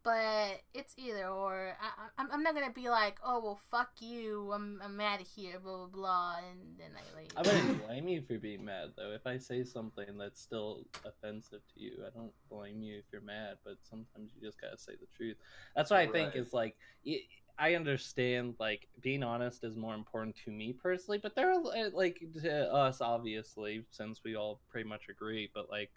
But it's either or. I'm not gonna be like, oh well, fuck you. I'm mad here, blah blah blah, and then I leave. I wouldn't blame you for being mad though. If I say something that's still offensive to you, I don't blame you if you're mad. But sometimes you just gotta say the truth. That's what I think is like. I understand like being honest is more important to me personally, but there are like to us obviously since we all pretty much agree. But like,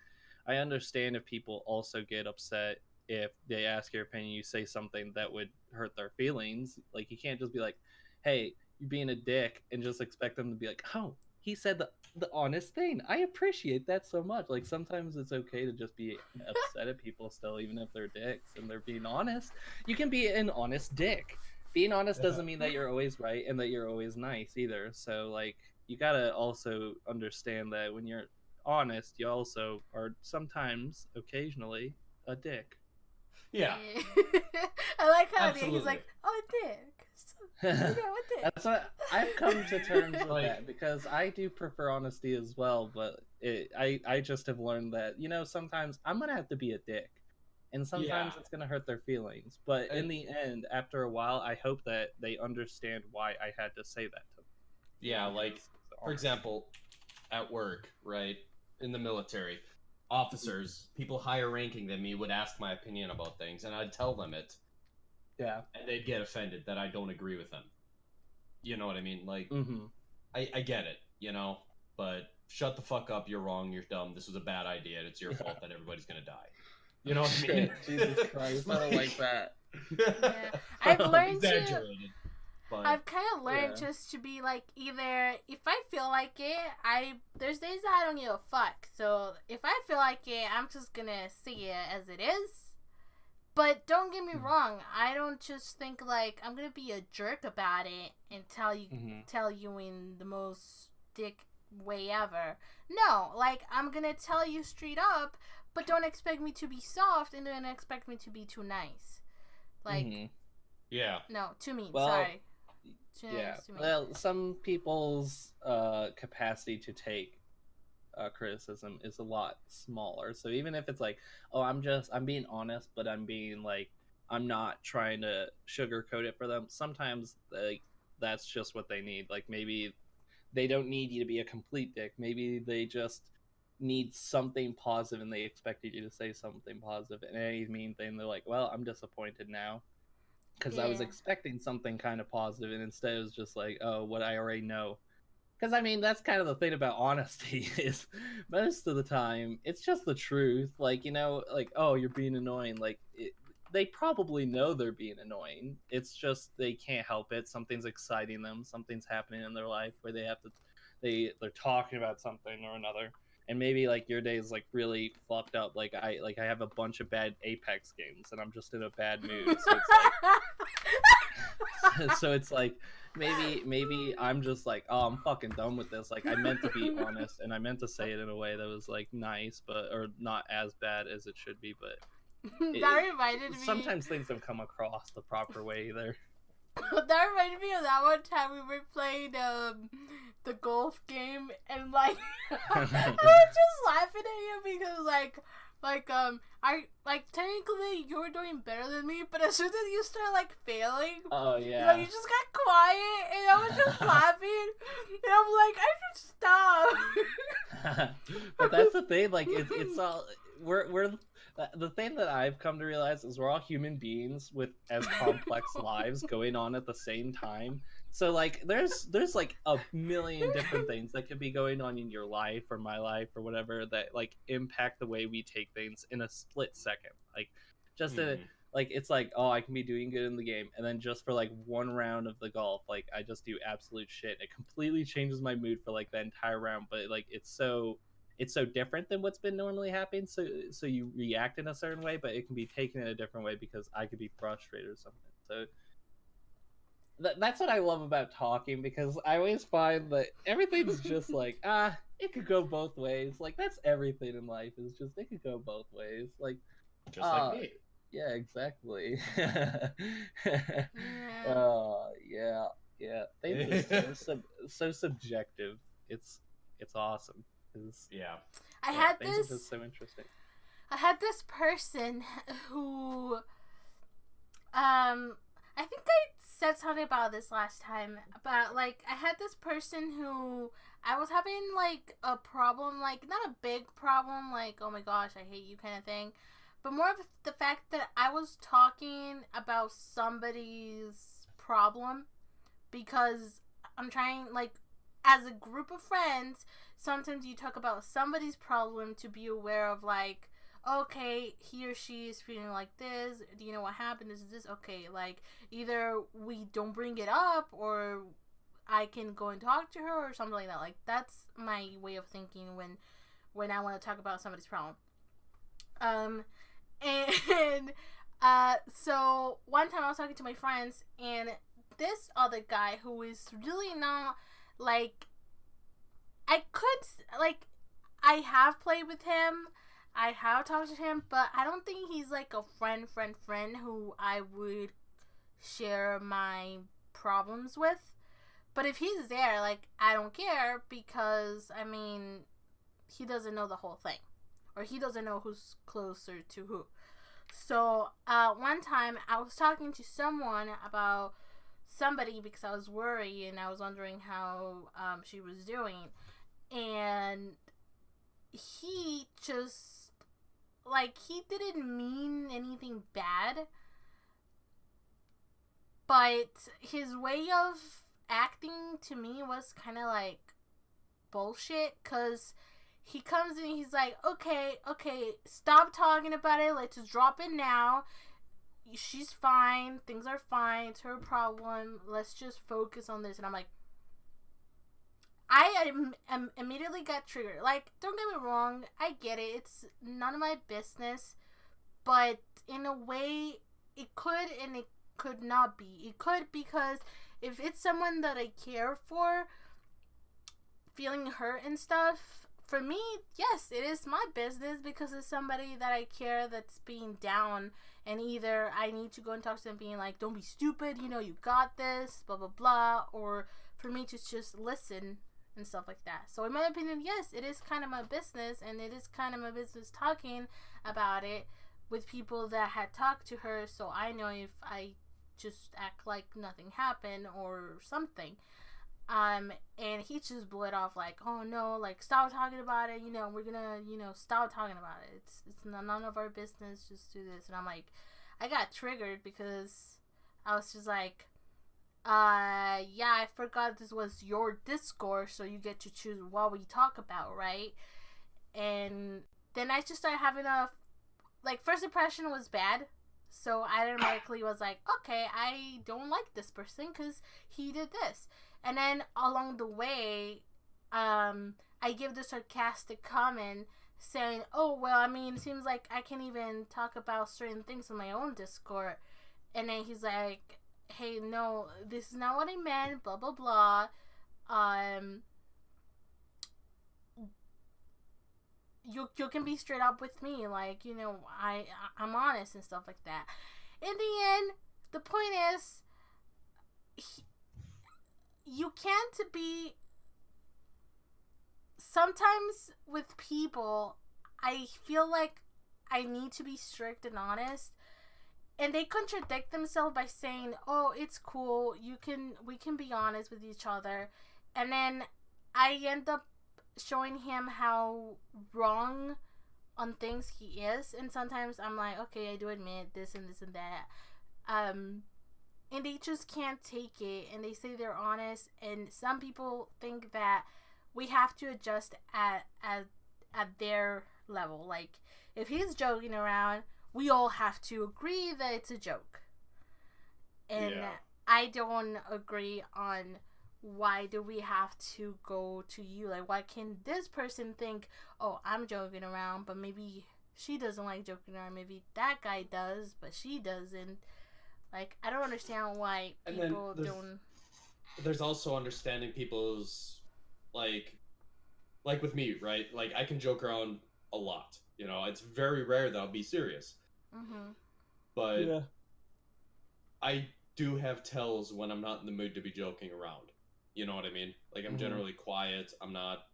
I understand if people also get upset if they ask your opinion, you say something that would hurt their feelings. Like you can't just be like, "Hey, you're being a dick," and just expect them to be like, "Oh, he said the honest thing. I appreciate that so much." Like sometimes it's okay to just be upset at people still, even if they're dicks and they're being honest. You can be an honest dick. Being honest doesn't mean that you're always right and that you're always nice either. So like you gotta also understand that when you're honest, you also are sometimes, occasionally, a dick. Yeah. I like how he's like, oh, dick. That's what I've come to terms with that because I do prefer honesty as well, but I just have learned that sometimes I'm gonna have to be a dick, and sometimes it's gonna hurt their feelings. But in the end, after a while, I hope that they understand why I had to say that to them. Yeah, like for example, at work, right, in the military. Officers, people higher ranking than me would ask my opinion about things, and I'd tell them it. Yeah. And they'd get offended that I don't agree with them. You know what I mean? Like, I get it, but shut the fuck up, you're wrong, you're dumb, this was a bad idea, and it's your fault that everybody's gonna die. You know what I mean? Jesus Christ, I don't like that. Yeah. I've learned exaggerated. But, I've kind of learned just to be like, either if I feel like it, there's days that I don't give a fuck. So if I feel like it, I'm just gonna see it as it is. But don't get me wrong, I don't just think like I'm gonna be a jerk about it and tell you in the most dick way ever. No, like I'm gonna tell you straight up, but don't expect me to be soft and don't expect me to be too nice. Like, no, too mean. Sorry. Well, some people's capacity to take criticism is a lot smaller. So even if it's like, oh, I'm being honest, but I'm being like, I'm not trying to sugarcoat it for them. Sometimes like that's just what they need. Like maybe they don't need you to be a complete dick. Maybe they just need something positive and they expected you to say something positive. And any mean thing, they're like, well, I'm disappointed now. Because I was expecting something kind of positive, and instead it was just like, oh, what I already know. Because I mean, that's kind of the thing about honesty is most of the time it's just the truth. Like, you know, like, oh, you're being annoying. Like, they probably know they're being annoying. It's just they can't help it. Something's exciting them. Something's happening in their life where they have to, they're talking about something or another. And maybe like your day is like really fucked up. Like I have a bunch of bad Apex games and I'm just in a bad mood. So it's like, so it's like maybe I'm just like, oh, I'm fucking done with this. Like I meant to be honest and I meant to say it in a way that was like nice, but or not as bad as it should be. But that reminded me. Sometimes things don't come across the proper way either. That reminded me of that one time we were playing the golf game and like I was just laughing at you because I technically you were doing better than me, but as soon as you start like failing, oh yeah, you just got quiet and I was just laughing and I'm like I should stop. But that's the thing, like it's all we're the thing that I've come to realize is we're all human beings with as complex lives going on at the same time. So like there's like a million different things that could be going on in your life or my life or whatever that like impact the way we take things in a split second. Like just like it's like, oh, I can be doing good in the game and then just for like one round of the golf, like I just do absolute shit. It completely changes my mood for like the entire round, but like it's so different than what's been normally happening. So you react in a certain way, but it can be taken in a different way because I could be frustrated or something. So that's what I love about talking, because I always find that everything's just like, it could go both ways. Like that's everything in life is just, it could go both ways. Like just like me. Yeah, exactly. Yeah. Things are so subjective. It's awesome. I had had things this are just so interesting. I had this person who I think I said something about this last time, but like I had this person who I was having like a problem, like not a big problem, like oh my gosh I hate you kind of thing, but more of the fact that I was talking about somebody's problem because I'm trying, like, as a group of friends, sometimes you talk about somebody's problem to be aware of, like, okay, he or she is feeling like this. Do you know what happened? Is this okay? Like, either we don't bring it up or I can go and talk to her or something like that. Like, that's my way of thinking when I want to talk about somebody's problem. So one time I was talking to my friends, and this other guy who is really not, like, I have played with him, I have talked to him, but I don't think he's like a friend who I would share my problems with. But if he's there, like, I don't care, because, I mean, he doesn't know the whole thing. Or he doesn't know who's closer to who. So, one time, I was talking to someone about somebody because I was worried and I was wondering how she was doing. And he just, like, he didn't mean anything bad. But his way of acting to me was kind of like bullshit, because he comes in and he's like, okay, stop talking about it, let's just drop it now, she's fine, things are fine, it's her problem, let's just focus on this. And I'm like, I immediately got triggered. Like, don't get me wrong, I get it, it's none of my business, but in a way it could and it could not be. It could, because if it's someone that I care for feeling hurt and stuff, for me, yes, it is my business, because it's somebody that I care that's being down, and either I need to go and talk to them being like, don't be stupid, you know, you got this, blah blah blah, or for me to just listen and stuff like that. So in my opinion, yes, it is kind of my business, and it is kind of my business talking about it with people that had talked to her, so I know if I just act like nothing happened or something. And he just blew it off like, oh no, like, stop talking about it, you know, we're gonna, you know, stop talking about it. It's none of our business, just do this. And I'm like, I got triggered because I was just like, Yeah, I forgot this was your Discord, so you get to choose what we talk about, right? And then I just started having first impression was bad. So I automatically was like, okay, I don't like this person because he did this. And then along the way, I give the sarcastic comment saying, oh, well, I mean, it seems like I can't even talk about certain things on my own Discord. And then he's like, hey, no, this is not what I meant, blah, blah, blah. You can be straight up with me, like, you know, I'm honest and stuff like that. In the end, the point is, you can't be. Sometimes with people, I feel like I need to be strict and honest, and they contradict themselves by saying, "Oh, it's cool. We can be honest with each other," and then I end up showing him how wrong on things he is, and sometimes I'm like, okay, I do admit this and this and that, and they just can't take it, and they say they're honest, and some people think that we have to adjust at their level. Like, if he's joking around, we all have to agree that it's a joke, and I don't agree on why do we have to go to you? Like, why can this person think, oh, I'm joking around, but maybe she doesn't like joking around. Maybe that guy does, but she doesn't. Like, I don't understand why people don't. There's also understanding people's, like with me, right? Like, I can joke around a lot. You know, it's very rare that I'll be serious. Mm-hmm. But yeah. I do have tells when I'm not in the mood to be joking around. You know what I mean? Like, I'm generally quiet. I'm not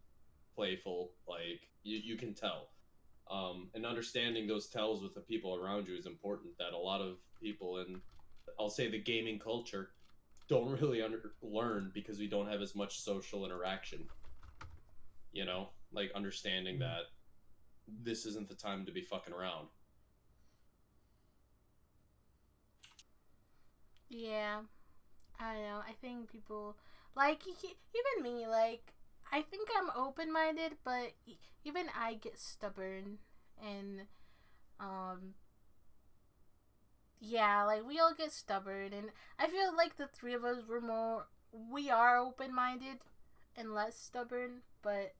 playful. Like, you can tell. And understanding those tells with the people around you is important. That a lot of people in, I'll say, the gaming culture don't really learn because we don't have as much social interaction. You know? Like, understanding that this isn't the time to be fucking around. Yeah. I don't know. I think people, like, even me, like, I think I'm open-minded, but even I get stubborn, and, yeah, like, we all get stubborn, and I feel like the three of us we are open-minded and less stubborn, but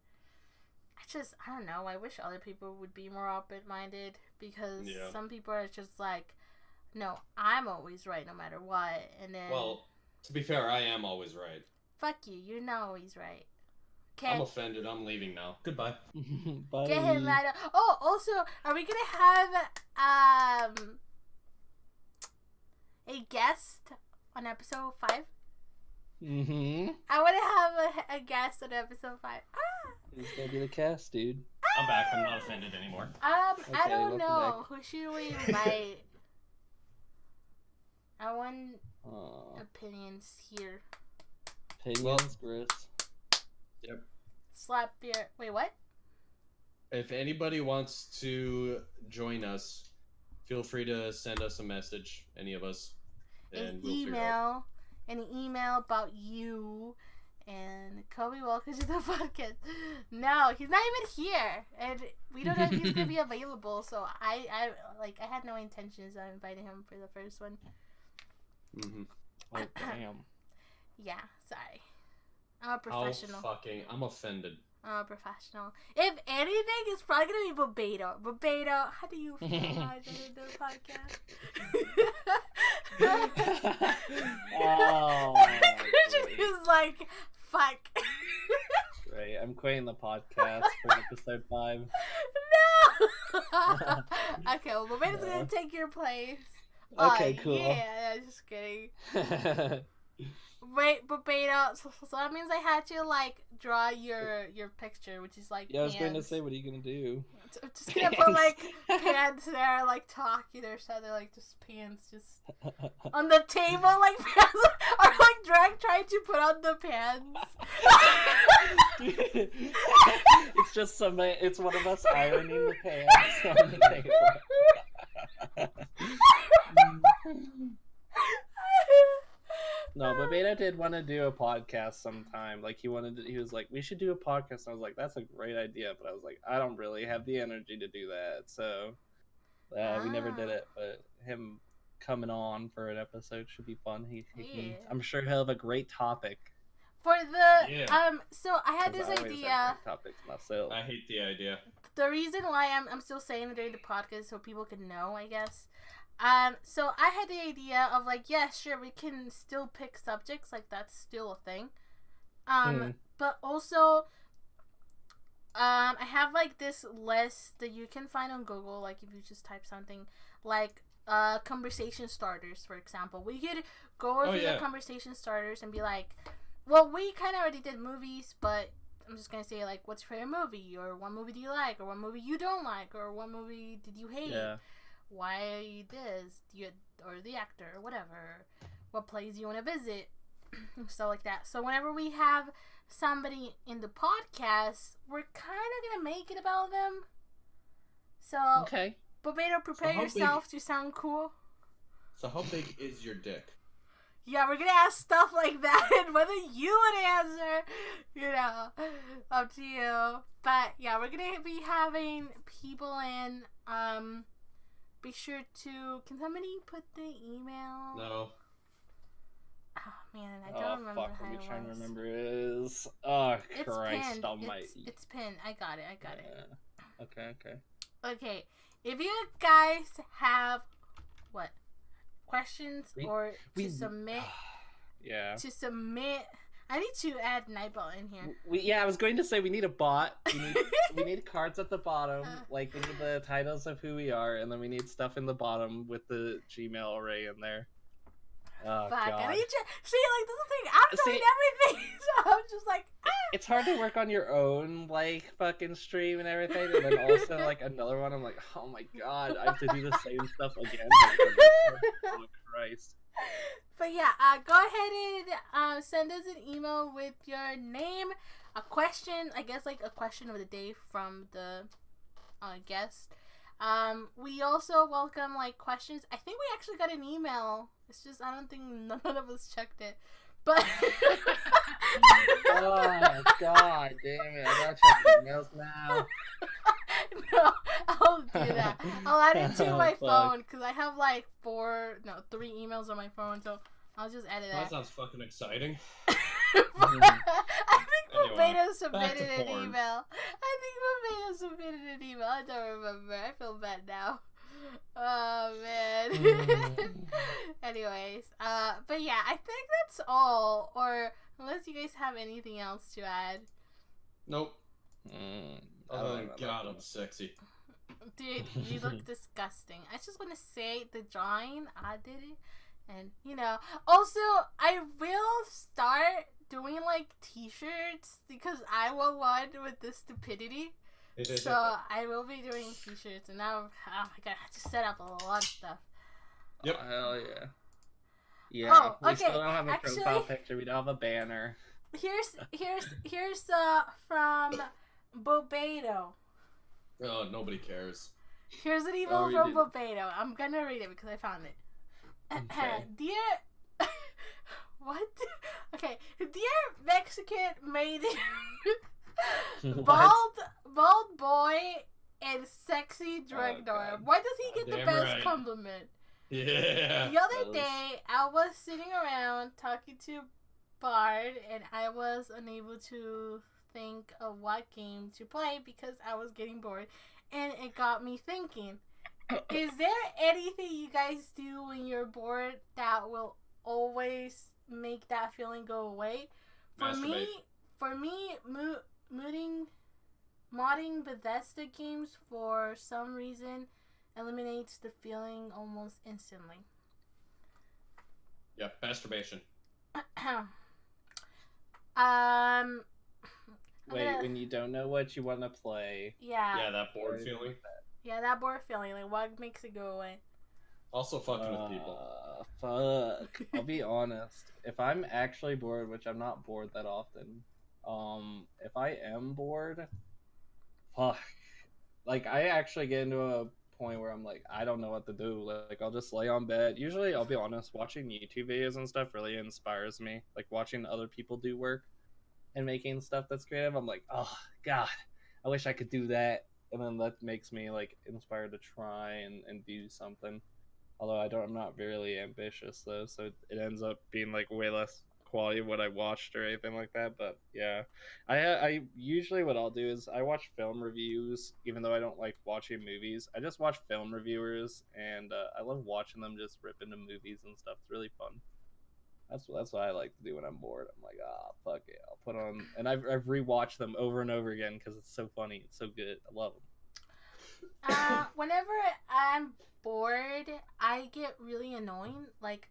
I don't know, I wish other people would be more open-minded, because some people are just like, no, I'm always right no matter what, and then... Well, to be fair, I am always right. Fuck you, you're not always right. Okay. I'm offended, I'm leaving now. Goodbye. Bye. Get him mad. Oh, also, are we gonna have, a guest on episode 5? Mm-hmm. I want to have a guest on episode 5. He's gonna be the cast, dude. I'm back. I'm not offended anymore. Okay, I don't know. Back. Who should we invite? I want opinions here. Opinions, Chris. Yep. Slap your... Wait, what? If anybody wants to join us, feel free to send us a message, any of us. And we'll figure out. An email about you, and Kobe, welcome to the podcast. No, he's not even here, and we don't know if he's gonna be available. So I had no intentions of inviting him for the first one. Mm-hmm. Oh damn. Yeah, sorry. I'm a professional. I'm offended. I'm a professional. If anything, it's probably gonna be Bebeto. Bebeto, how do you feel about the podcast? Christian is like, fuck. Right, I'm quitting the podcast for episode 5. No. Okay, well, Bebeto's gonna take your place. Okay, cool. Yeah, just kidding. Wait, Bebeto, so that means I had to, like, draw your picture, which is, like, yeah, I was going to say, what are you going to do? I'm just going to put, like, pants there, like, talking or something, like, just pants, just on the table, like, pants, or, like, Drake trying to put on the pants. It's just it's one of us ironing the pants on the table. No, but Beta did want to do a podcast sometime. Like he was like, we should do a podcast. And I was like, that's a great idea, but I was like, I don't really have the energy to do that, so we never did it. But him coming on for an episode should be fun. He can, I'm sure he'll have a great topic. For the so I had this idea. Topics myself. I hate the idea. The reason why I'm still saying it during the podcast so people can know, I guess. So I had the idea of like, yeah, sure, we can still pick subjects, like that's still a thing. But also, I have like this list that you can find on Google, like if you just type something like conversation starters, for example. We could go over the conversation starters and be like, well, we kind of already did movies, but I'm just gonna say like, what's your favorite movie, or what movie do you like, or what movie you don't like, or what movie did you hate? Yeah. Why are you this? Or the actor, or whatever. What plays you want to visit, stuff like that. So whenever we have somebody in the podcast, we're kind of gonna make it about them. So okay, but better prepare yourself to sound cool. So how big is your dick? Yeah, we're gonna ask stuff like that, and whether you would answer, up to you. But yeah, we're gonna be having people in. Be sure to. Can somebody put the email? No. Oh man, I don't remember fuck, how let me it try and was. remember is. Oh Christ pinned. Almighty! It's pinned. I got it. Okay. Okay. If you guys have what questions to submit, to submit. I need to add Nightbot in here. I was going to say we need a bot. We need cards at the bottom. Like we need the titles of who we are, and then we need stuff in the bottom with the Gmail array in there. Oh, fuck! God. I need to see. Like this is the thing. I'm doing everything, so I'm just like. It's hard to work on your own like fucking stream and everything, and then also like another one. I'm like, oh my God, I have to do the same stuff again. Oh Christ. But yeah, go ahead and send us an email with your name, a question, I guess like a question of the day from the guest. We also welcome like questions. I think we actually got an email. It's just I don't think none of us checked it. But oh God damn it! I gotta check emails now. No, I'll do that. I'll add it to my phone because I have like 3 emails on my phone, so I'll just edit that. That sounds fucking exciting. I think Bobeda submitted an email. I don't remember. I feel bad now. Oh man. Anyways, but yeah, I think that's all. Or unless you guys have anything else to add. Nope. Oh God, I'm sexy. Dude, you look disgusting. I just want to say the drawing, I did it. And, also, I will start doing, like, t-shirts because I want one with this stupidity. So, I will be doing t-shirts. And now, oh my God, I have to set up a lot of stuff. Yep. Oh, hell yeah. Yeah, oh, okay. We still don't have a profile picture. We don't have a banner. Here's from Bobedo. Oh, nobody cares. Here's an email from Bobedo. I'm gonna read it because I found it. Okay. Dear, what? Okay, dear Mexican maiden, bald boy, and sexy drug dealer. Why does he get the best compliment? Yeah. The other day, I was sitting around talking to Bard, and I was unable to think of what game to play because I was getting bored, and it got me thinking. Is there anything you guys do when you're bored that will always make that feeling go away? For me, modding Bethesda games for some reason eliminates the feeling almost instantly. Yeah, masturbation. Wait, when you don't know what you want to play. Yeah. Yeah, that bored feeling. Yeah, that bored feeling. Like, what makes it go away? Also fucking with people. Fuck. I'll be honest. If I'm actually bored, which I'm not bored that often, if I am bored, fuck. Like, I actually get into a point where I'm like, I don't know what to do. Like, I'll just lay on bed. Usually, I'll be honest, watching YouTube videos and stuff really inspires me. Like, watching other people do work and making stuff that's creative, I'm like, oh, God, I wish I could do that. And then that makes me, like, inspired to try and do something. Although I'm not really ambitious, though, so it ends up being, like, way less quality of what I watched or anything like that. But yeah, I usually what I'll do is I watch film reviews, even though I don't like watching movies. I just watch film reviewers, and I love watching them just rip into movies and stuff. It's really fun. That's what I like to do when I'm bored. I'm like, fuck it, I'll put on, and I've rewatched them over and over again because it's so funny, it's so good. I love them. Whenever I'm bored, I get really annoying. Like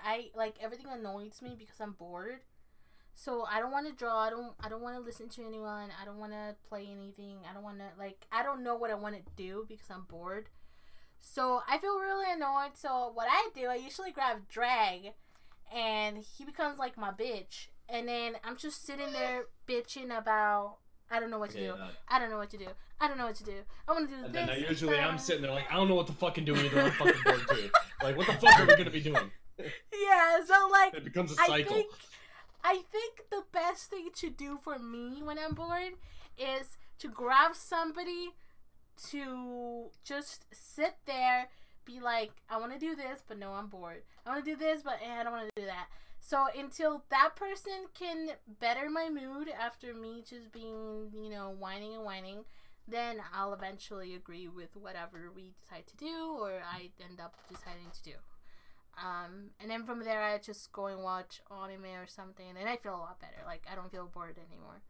everything annoys me because I'm bored. So I don't want to draw. I don't want to listen to anyone. I don't want to play anything. I don't want to I don't know what I want to do because I'm bored. So I feel really annoyed. So what I do, I usually grab Drag, and he becomes like my bitch. And then I'm just sitting there bitching about I don't know what to do. I don't know what to do. I don't know what to do. I want to do and this. And then usually I'm sitting there like, I don't know what to fucking do either. I'm fucking bored too. Like, what the fuck are we gonna be doing? Yeah, so like it becomes a cycle. I think the best thing to do for me when I'm bored is to grab somebody to just sit there, be like, I want to do this, but no, I'm bored. I want to do this, but I don't want to do that. So until that person can better my mood after me just being, whining and whining, then I'll eventually agree with whatever we decide to do or I end up deciding to do. And then from there, I just go and watch anime or something, and I feel a lot better. Like, I don't feel bored anymore.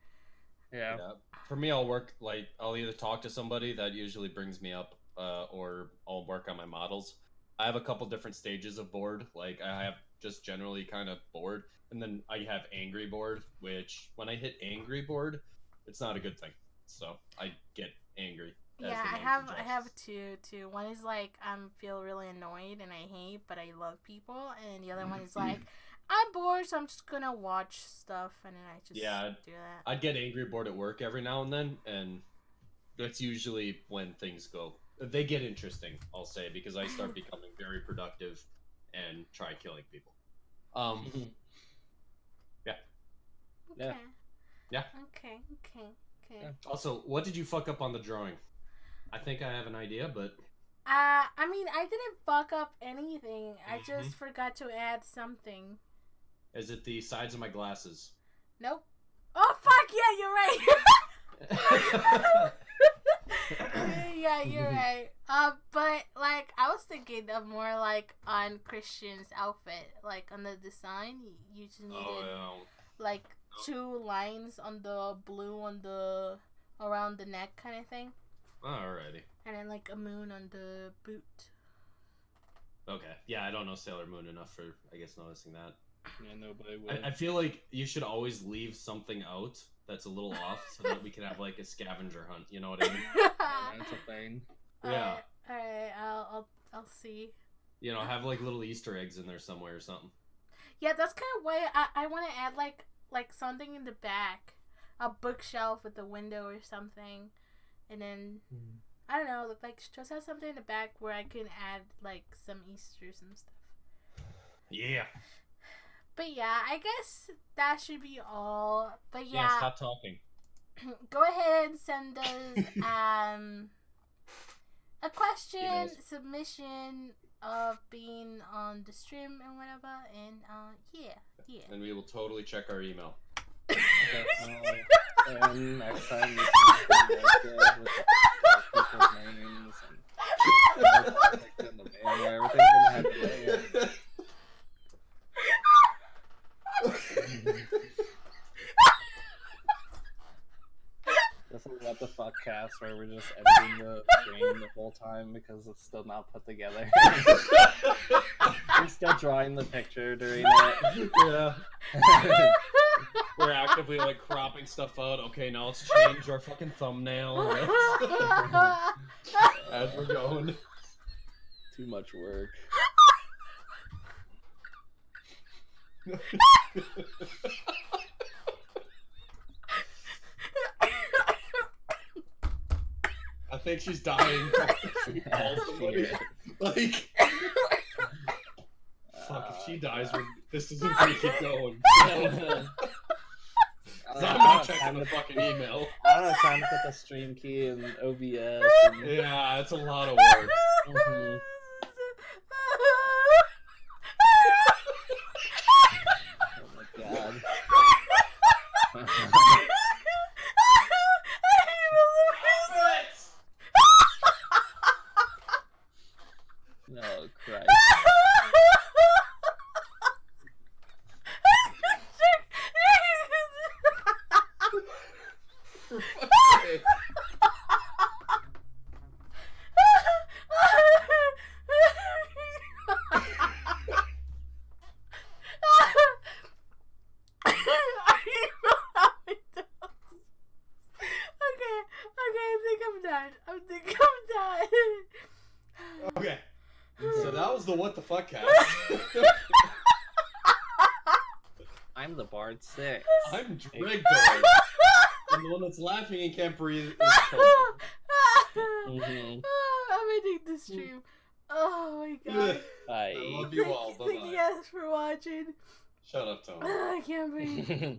Yeah. For me, I'll either talk to somebody that usually brings me up, or I'll work on my models. I have a couple different stages of bored. Like, I have just generally kind of bored, and then I have angry bored, which when I hit angry bored, it's not a good thing. So I get angry. Yeah, I have two too. One is like feel really annoyed and I hate, but I love people, and the other one is like I'm bored, so I'm just gonna watch stuff, and then I just do that. I'd get angry bored at work every now and then, and that's usually when things they get interesting, I'll say, because I start becoming very productive and try killing people. Yeah. Okay. Yeah. Okay. Yeah. Also, what did you fuck up on the drawing? I think I have an idea, but... I mean, I didn't fuck up anything. I just forgot to add something. Is it the sides of my glasses? Nope. Oh, fuck, yeah, you're right! Yeah, you're right. But, like, I was thinking of more, like, on Christian's outfit. Like, on the design, you just needed, like, 2 lines on the blue around the neck kind of thing. Alrighty. And then like a moon on the boot. Okay. Yeah, I don't know Sailor Moon enough for, I guess, noticing that. Yeah, nobody would. I feel like you should always leave something out that's a little off so that we can have like a scavenger hunt. You know what I mean? That's a thing. Yeah. Alright, I'll see. Have like little Easter eggs in there somewhere or something. Yeah, that's kind of why I want to add like something in the back, a bookshelf with a window or something. And then, I don't know, like, just have something in the back where I can add, like, some Easters and stuff. Yeah. But yeah, I guess that should be all. But yeah. Yeah, stop talking. Go ahead and send us, a question, submission of being on the stream and whatever. And, yeah. And we will totally check our email. And next time you see with people's names and in the mail, everything's gonna have to This is what the fuck cast where we're just editing the stream the whole time because it's still not put together. We're still drawing the picture during it. Yeah. We're actively like cropping stuff out. Okay, now let's change our fucking thumbnail. As we're going. Too much work. think she's dying. Call somebody. Like, fuck, if she dies, this isn't gonna keep going. I'm not checking the fucking email. I don't have time to put the stream key in OBS. And... Yeah, it's a lot of work. Mm-hmm. Oh my god. Oh Christ. For fuck's sake. Okay. So that was the what the fuck cast. I'm the Bard 6. I'm Drigdor. And the one that's laughing and can't breathe is Cole. Mm-hmm. I'm ending the stream. Oh my god. Bye. I love you all. Thank you Bye-bye. guys for watching. Shut up, Tony. I can't breathe.